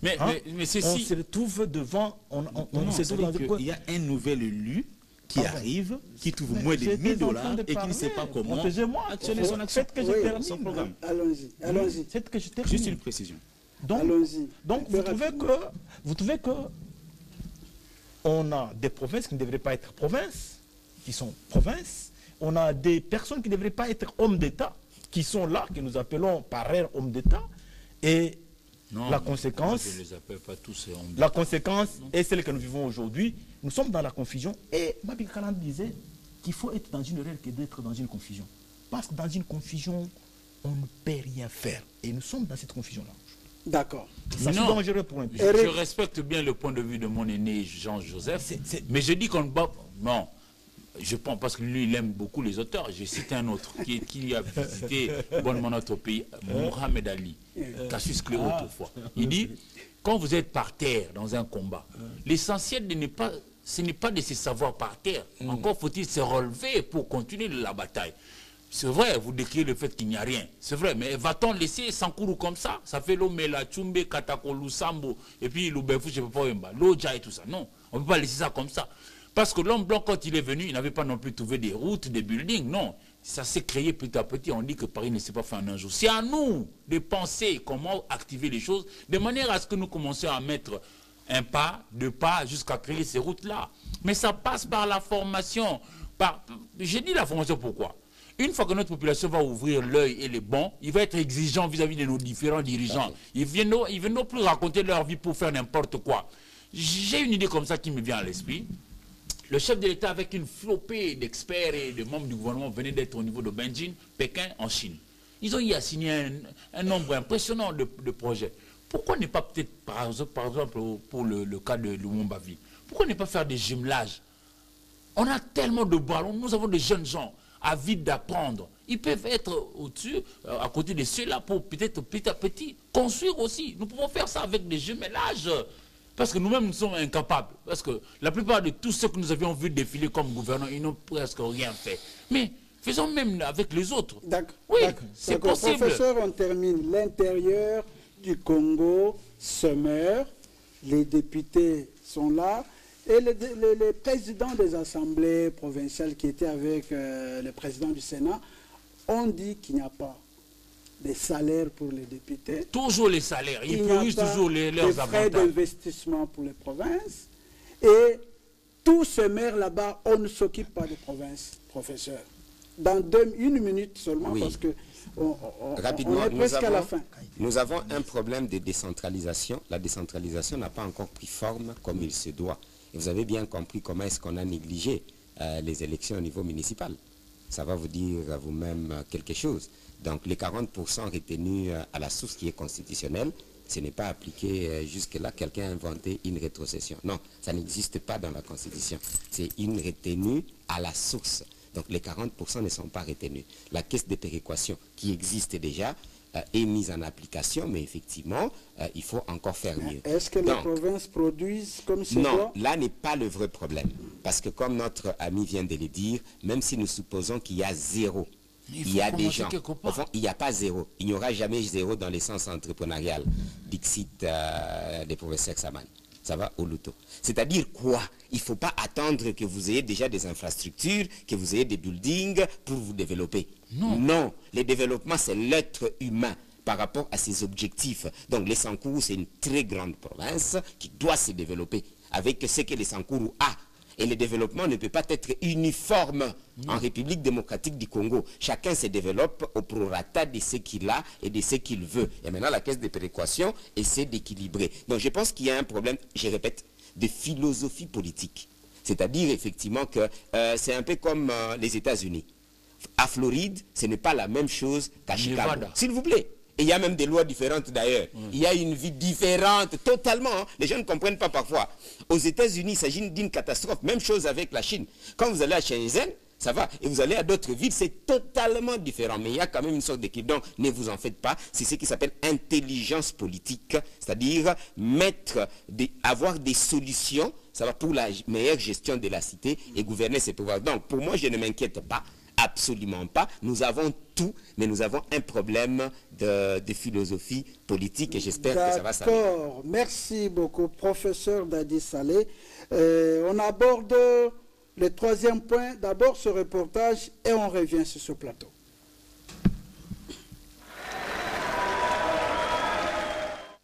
Mais c'est on se retrouve devant... Il y a un nouvel élu qui arrive, qui trouve moins de 1000 $ et qui ne sait pas comment actionner son action. Faites que je termine. Allons-y. Faites que je termine. Juste une précision. Donc vous trouvez que on a des provinces qui ne devraient pas être provinces, qui sont provinces. On a des personnes qui ne devraient pas être hommes d'État, qui sont là, que nous appelons par ailleurs hommes d'État. Et non, la conséquence, je ne les appelle pas tous hommes d'État. La conséquence est celle que nous vivons aujourd'hui. Nous sommes dans la confusion. Et Babil Kalan disait qu'il faut être dans une erreur que d'être dans une confusion. Parce que dans une confusion, on ne peut rien faire. Et nous sommes dans cette confusion-là. D'accord. C'est dangereux pour un pays. Je respecte bien le point de vue de mon aîné Jean-Joseph, mais je dis qu'on ne bat... Non, je pense parce que lui, il aime beaucoup les auteurs. J'ai cité un autre qui a visité bonnement notre pays, Mohamed Ali, Cassius Clay autrefois. Il dit, quand vous êtes par terre dans un combat, l'essentiel ce n'est pas de se savoir par terre. Encore faut-il se relever pour continuer la bataille. C'est vrai, vous décrivez le fait qu'il n'y a rien. C'est vrai, mais va-t-on laisser Sankuru comme ça? Ça fait l'Omela, Tchumbe, Katako, Lusambo, et puis Lubefu, je ne peux pas Wemba, Loja et tout ça. Non, on ne peut pas laisser ça comme ça. Parce que l'homme blanc, quand il est venu, il n'avait pas non plus trouvé des routes, des buildings. Non, ça s'est créé petit à petit. On dit que Paris ne s'est pas fait en un jour. C'est à nous de penser comment activer les choses, de manière à ce que nous commencions à mettre un pas, deux pas, jusqu'à créer ces routes-là. Mais ça passe par la formation. J'ai dit la formation pourquoi? Une fois que notre population va ouvrir l'œil et les bons, il va être exigeant vis-à-vis de nos différents dirigeants. Ils viennent non plus raconter leur vie pour faire n'importe quoi. J'ai une idée comme ça qui me vient à l'esprit. Le chef de l'État, avec une flopée d'experts et de membres du gouvernement, venait d'être au niveau de Beijing, Pékin, en Chine. Ils ont y assigné un nombre impressionnant de projets. Pourquoi ne pas peut-être, par exemple, pour le cas de Lumumba-Ville, pourquoi ne pas faire des jumelages? On a tellement de ballons, nous avons des jeunes gens avides d'apprendre. Ils peuvent être au-dessus, à côté de ceux-là, pour peut-être petit à petit construire aussi. Nous pouvons faire ça avec des jumelages. Parce que nous-mêmes, nous sommes incapables. Parce que la plupart de tous ceux que nous avions vus défiler comme gouvernants, ils n'ont presque rien fait. Mais faisons même avec les autres. D'accord. Oui, c'est possible. Professeur, on termine. L'intérieur du Congo se meurt. Les députés sont là. Et les présidents des assemblées provinciales qui étaient avec le président du Sénat ont dit qu'il n'y a pas de salaire pour les députés. Toujours les salaires. Ils priorisent toujours leurs avantages. Frais d'investissement pour les provinces. Et tous ces maires là-bas, on ne s'occupe pas des provinces, professeur. Dans 1 minute seulement, oui. Parce que rapidement, on est presque à la fin. Nous avons un problème de décentralisation. La décentralisation n'a pas encore pris forme comme il se doit. Et vous avez bien compris comment est-ce qu'on a négligé les élections au niveau municipal. Ça va vous dire à vous-même quelque chose. Donc les 40% retenus à la source qui est constitutionnelle, ce n'est pas appliqué jusque-là. Quelqu'un a inventé une rétrocession. Non, ça n'existe pas dans la Constitution. C'est une retenue à la source. Donc les 40% ne sont pas retenus. La caisse de péréquation qui existe déjà est mise en application, mais effectivement, il faut encore faire mieux. Est-ce que les provinces produisent comme c'est Non, là n'est pas le vrai problème. Parce que comme notre ami vient de le dire, même si nous supposons qu'il y a zéro, il y a des gens. Au fond, il n'y a pas zéro. Il n'y aura jamais zéro dans l'essence entrepreneuriale. Dixit des professeurs Saman. Ça va au loto. C'est-à-dire quoi? Il ne faut pas attendre que vous ayez déjà des infrastructures, que vous ayez des buildings pour vous développer. Non. Non. Le développement, c'est l'être humain par rapport à ses objectifs. Donc, les Sankourou, c'est une très grande province qui doit se développer avec ce que les Sankourou a. Et le développement ne peut pas être uniforme en République démocratique du Congo. Chacun se développe au prorata de ce qu'il a et de ce qu'il veut. Et maintenant, la caisse de péréquation essaie d'équilibrer. Donc, je pense qu'il y a un problème, je répète, de philosophie politique. C'est-à-dire, effectivement, que c'est un peu comme les États-Unis. À Floride, ce n'est pas la même chose qu'à Chicago. S'il vous plaît. Et il y a même des lois différentes d'ailleurs. Il y a une vie différente, totalement. Hein. Les gens ne comprennent pas parfois. Aux États-Unis, il s'agit d'une catastrophe. Même chose avec la Chine. Quand vous allez à Shenzhen, ça va. Et vous allez à d'autres villes, c'est totalement différent. Mais il y a quand même une sorte d'équilibre. Donc, ne vous en faites pas. C'est ce qui s'appelle intelligence politique. C'est-à-dire avoir des solutions, ça va pour la meilleure gestion de la cité et gouverner ses pouvoirs. Donc, pour moi, je ne m'inquiète pas. Absolument pas. Nous avons tout, mais nous avons un problème de philosophie politique et j'espère que ça va s'arranger. D'accord. Merci beaucoup, professeur Dadi Saleh. On aborde le 3e point. D'abord ce reportage et on revient sur ce plateau.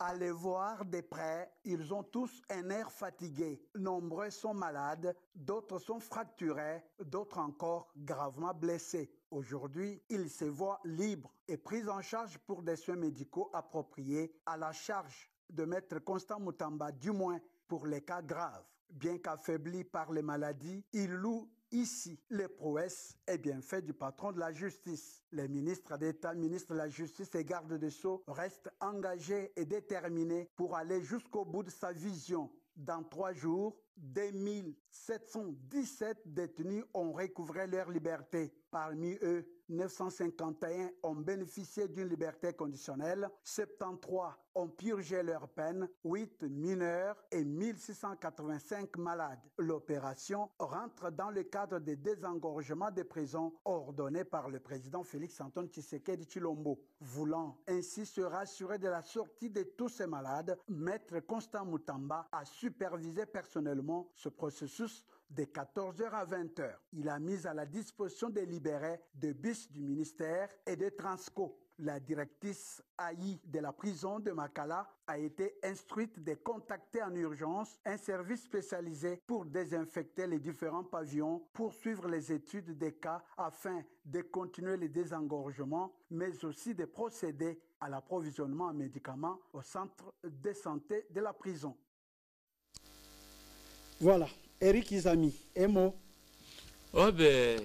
À les voir de près, ils ont tous un air fatigué. Nombreux sont malades, d'autres sont fracturés, d'autres encore gravement blessés. Aujourd'hui, ils se voient libres et pris en charge pour des soins médicaux appropriés à la charge de Maître Constant Moutamba, du moins pour les cas graves. Bien qu'affaibli par les maladies, il loue ici les prouesses et bienfaits du patron de la justice. Les ministres d'État, ministres de la Justice et gardes des Sceaux restent engagés et déterminés pour aller jusqu'au bout de sa vision. Dans 3 jours, 2717 détenus ont recouvré leur liberté. Parmi eux, 951 ont bénéficié d'une liberté conditionnelle, 73 ont purgé leur peine, 8 mineurs et 1685 malades. L'opération rentre dans le cadre des désengorgements des prisons ordonnés par le président Félix-Antoine Tshisekedi Tshilombo. Voulant ainsi se rassurer de la sortie de tous ces malades, Maître Constant Moutamba a supervisé personnellement ce processus de 14h à 20h. Il a mis à la disposition des libérés de bus du ministère et de Transco. La directrice AI de la prison de Makala a été instruite de contacter en urgence un service spécialisé pour désinfecter les différents pavillons, poursuivre les études des cas afin de continuer les désengorgements, mais aussi de procéder à l'approvisionnement en médicaments au centre de santé de la prison. Voilà. Eric Izami, un mot. Oh ben,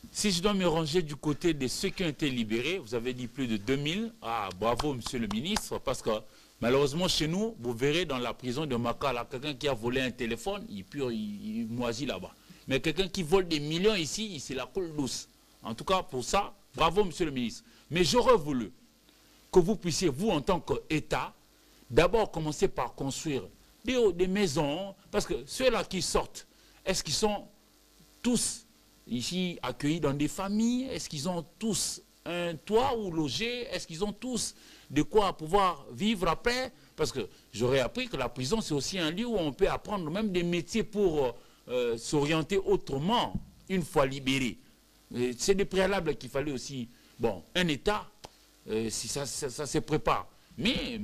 si je dois me ranger du côté de ceux qui ont été libérés, vous avez dit plus de 2000. Ah, bravo, monsieur le ministre, parce que malheureusement, chez nous, vous verrez dans la prison de Makala, quelqu'un qui a volé un téléphone, il moisit là-bas. Mais quelqu'un qui vole des millions ici, c'est la coule douce. En tout cas, pour ça, bravo, monsieur le ministre. Mais j'aurais voulu que vous puissiez, vous, en tant qu'État, d'abord commencer par construire des maisons, parce que ceux-là qui sortent, est-ce qu'ils sont tous ici accueillis dans des familles? Est-ce qu'ils ont tous un toit où loger? Est-ce qu'ils ont tous de quoi pouvoir vivre après? Parce que j'aurais appris que la prison, c'est aussi un lieu où on peut apprendre même des métiers pour s'orienter autrement une fois libéré. C'est des préalables qu'il fallait aussi. Bon, un État, si ça se prépare. Mais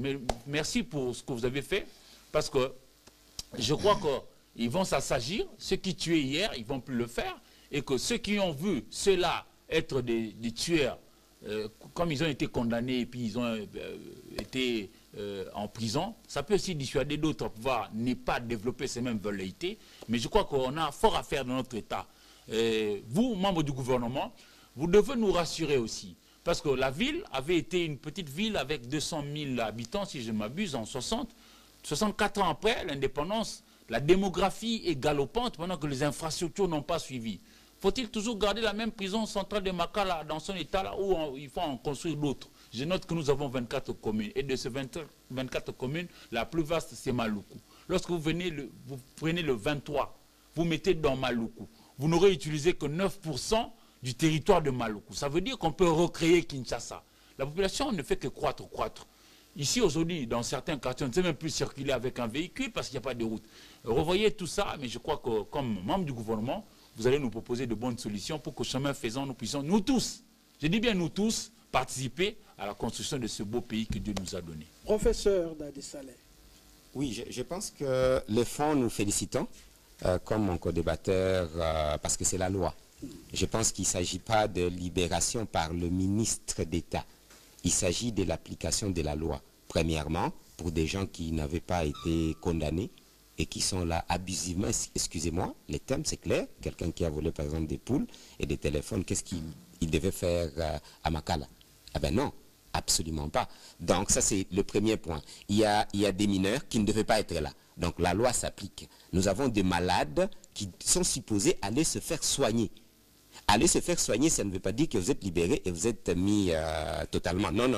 merci pour ce que vous avez fait, parce que je crois qu'ils vont s'assagir. Ceux qui tuaient hier, ils ne vont plus le faire. Et que ceux qui ont vu ceux-là être des tueurs, comme ils ont été condamnés et puis ils ont été en prison, ça peut aussi dissuader d'autres à pouvoir ne pas développer ces mêmes velléités. Mais je crois qu'on a fort à faire dans notre État. Vous, membres du gouvernement, vous devez nous rassurer aussi. Parce que la ville avait été une petite ville avec 200 000 habitants, si je ne m'abuse, en 60. 64 ans après l'indépendance, la démographie est galopante pendant que les infrastructures n'ont pas suivi. Faut-il toujours garder la même prison centrale de Makala dans son état là où il faut en construire d'autres? Je note que nous avons 24 communes. Et de ces 24 communes, la plus vaste, c'est Maluku. Lorsque vous prenez le 23, vous mettez dans Maluku, vous n'aurez utilisé que 9% du territoire de Maluku. Ça veut dire qu'on peut recréer Kinshasa. La population ne fait que croître. Ici, aujourd'hui, dans certains quartiers, on ne sait même plus circuler avec un véhicule parce qu'il n'y a pas de route. Revoyez tout ça, mais je crois que comme membre du gouvernement, vous allez nous proposer de bonnes solutions pour qu'au chemin faisant, nous puissions, nous tous, je dis bien nous tous, participer à la construction de ce beau pays que Dieu nous a donné. Professeur Dadi Saleh. Oui, je pense que les fonds, nous félicitons, comme mon co-débatteur, parce que c'est la loi. Je pense qu'il ne s'agit pas de libération par le ministre d'État. Il s'agit de l'application de la loi. Premièrement, pour des gens qui n'avaient pas été condamnés et qui sont là abusivement, excusez-moi, les termes c'est clair, quelqu'un qui a volé par exemple des poules et des téléphones, qu'est-ce qu'il devait faire à Makala? Ah ben non, absolument pas. Donc ça c'est le premier point. Il y a des mineurs qui ne devaient pas être là. Donc la loi s'applique. Nous avons des malades qui sont supposés aller se faire soigner. Aller se faire soigner, ça ne veut pas dire que vous êtes libéré et vous êtes mis totalement. Non.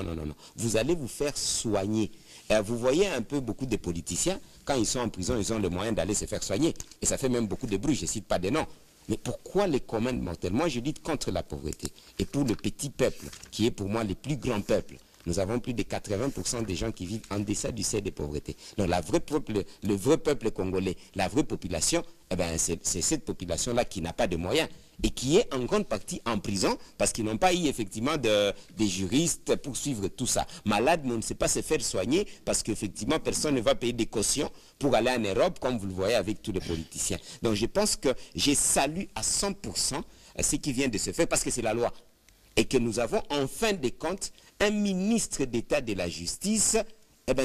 Vous allez vous faire soigner. Et vous voyez un peu beaucoup de politiciens, quand ils sont en prison, ils ont le moyen d'aller se faire soigner. Et ça fait même beaucoup de bruit, je ne cite pas des noms. Mais pourquoi les communs mortels? Moi, je lutte contre la pauvreté. Et pour le petit peuple, qui est pour moi le plus grand peuple, nous avons plus de 80% des gens qui vivent en deçà du seuil de pauvreté. Donc le vrai peuple congolais, la vraie population, eh ben, c'est cette population-là qui n'a pas de moyens et qui est en grande partie en prison parce qu'ils n'ont pas eu effectivement des juristes pour suivre tout ça. Malade, mais on ne sait pas se faire soigner parce qu'effectivement personne ne va payer des cautions pour aller en Europe comme vous le voyez avec tous les politiciens. Donc je pense que je salue à 100% ce qui vient de se faire parce que c'est la loi. Et que nous avons en fin de compte un ministre d'État de la justice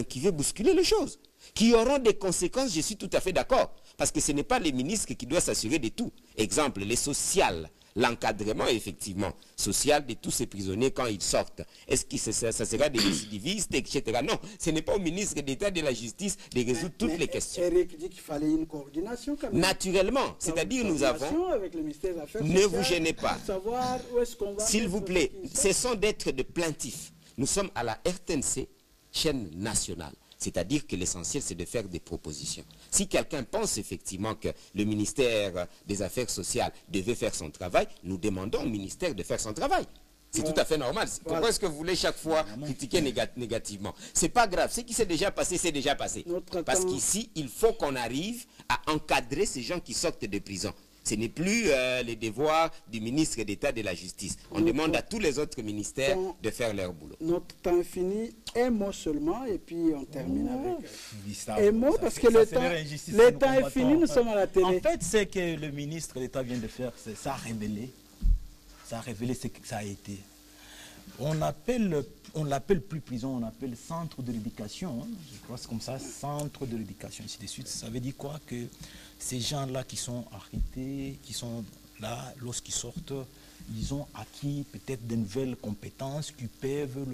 qui veut bousculer les choses, qui auront des conséquences, je suis tout à fait d'accord, parce que ce n'est pas les ministres qui doivent s'assurer de tout. Exemple, les sociales, l'encadrement effectivement social de tous ces prisonniers quand ils sortent. Est-ce que ça sera des récidivistes, etc. Non, ce n'est pas au ministre d'État de la justice de résoudre toutes les questions. Eric dit qu'il fallait une coordination quand même. Naturellement, c'est-à-dire nous avons... Avec le ministère des Affaires ne sociales, vous gênez pas. S'il vous plaît, cessons d'être de plaintifs. Nous sommes à la RTNC, chaîne nationale. C'est-à-dire que l'essentiel, c'est de faire des propositions. Si quelqu'un pense effectivement que le ministère des Affaires sociales devait faire son travail, nous demandons au ministère de faire son travail. C'est tout à fait normal. Pourquoi est-ce que vous voulez chaque fois critiquer négativement? C'est pas grave. Ce qui s'est déjà passé, c'est déjà passé. Parce qu'ici, il faut qu'on arrive à encadrer ces gens qui sortent de prison. Ce n'est plus les devoirs du ministre d'État de la Justice. On demande à tous les autres ministères de faire leur boulot. Notre temps est fini. Un mot seulement et puis on termine avec un mot parce que le temps est fini, nous sommes à la télé. En fait, ce que le ministre d'État vient de faire, ça a révélé ce que ça a été. On l'appelle plus prison, on appelle centre de l'éducation. Hein. Je crois que c'est comme ça, centre de l'éducation, ainsi de suite. Ça veut dire quoi? Que ces gens-là qui sont arrêtés, qui sont là, lorsqu'ils sortent, ils ont acquis peut-être de nouvelles compétences qui peuvent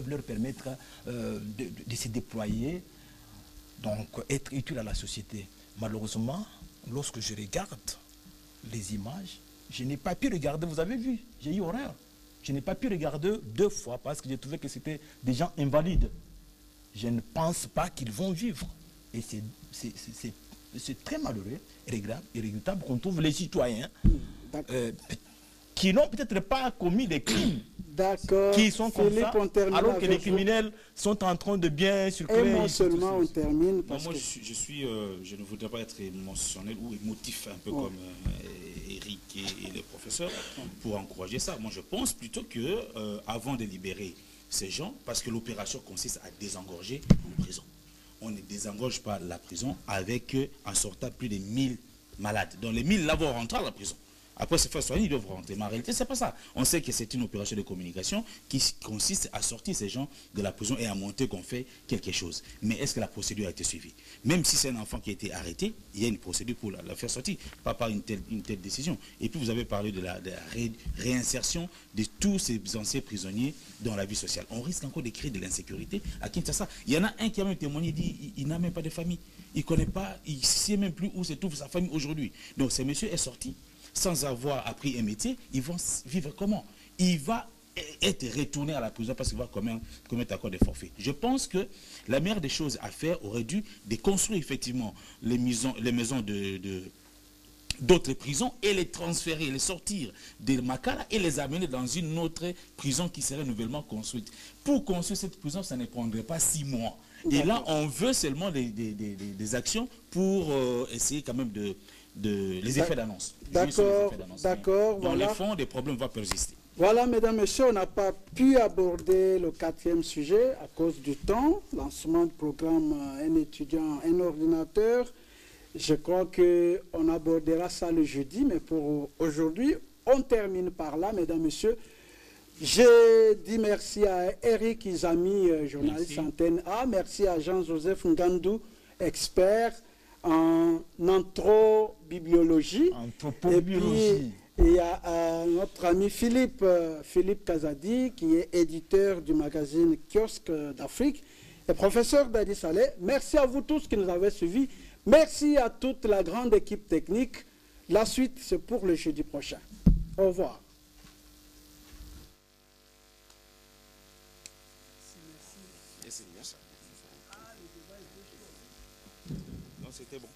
leur permettre de se déployer, donc être utiles à la société. Malheureusement, lorsque je regarde les images, je n'ai pas pu regarder, vous avez vu, j'ai eu horreur. Je n'ai pas pu regarder 2 fois parce que j'ai trouvé que c'était des gens invalides. Je ne pense pas qu'ils vont vivre. Et c'est très malheureux et regrettable qu'on trouve les citoyens qui n'ont peut-être pas commis des crimes, D'accord. qui sont comme Philippe, ça, on termine alors que avec les vous. criminels sont en train de bien circuler. Et moi seulement, on termine. Non, Parce moi, que... je ne voudrais pas être émotionnel ou émotif, un peu comme Eric et les professeurs, pour encourager ça. Moi, je pense plutôt que avant de libérer ces gens, parce que l'opération consiste à désengorger en prison. On ne désengorge pas la prison avec, en sortant plus de 1000 malades. Donc les 1000 là vont rentrer à la prison. Après se faire soigner, ils doivent rentrer. Mais en réalité, ce n'est pas ça. On sait que c'est une opération de communication qui consiste à sortir ces gens de la prison et à montrer qu'on fait quelque chose. Mais est-ce que la procédure a été suivie? Même si c'est un enfant qui a été arrêté, il y a une procédure pour la faire sortir, pas par une telle décision. Et puis vous avez parlé de la réinsertion de tous ces anciens prisonniers dans la vie sociale. On risque encore de créer de l'insécurité à Kinshasa. Il y en a un qui a même témoigné, il dit il n'a même pas de famille. Il ne connaît pas, il ne sait même plus où se trouve sa famille aujourd'hui. Donc ce monsieur est sorti sans avoir appris un métier. Ils vont vivre comment? Il va être retourné à la prison parce qu'il va commettre encore des forfaits. Je pense que la meilleure des choses à faire aurait dû de construire effectivement les maisons d'autres prisons et les transférer, les sortir de Makala et les amener dans une autre prison qui serait nouvellement construite. Pour construire cette prison, ça ne prendrait pas 6 mois. Et là, on veut seulement des actions pour essayer quand même les effets d'annonce. D'accord. Dans le fond, des problèmes vont persister. Voilà, mesdames, messieurs, on n'a pas pu aborder le 4e sujet à cause du temps. Lancement du programme Un étudiant, un ordinateur. Je crois qu'on abordera ça le jeudi, mais pour aujourd'hui, on termine par là, mesdames, messieurs. Je dis merci à Eric Izami, journaliste Antenne A. Merci à Jean-Joseph Ngandou, expert en anthrobiologie. Et à notre ami Philippe Kazadi, qui est éditeur du magazine Kiosque d'Afrique et professeur d'Adi Saleh. Merci à vous tous qui nous avez suivis. Merci à toute la grande équipe technique. La suite, c'est pour le jeudi prochain. Au revoir. Non, c'était bon.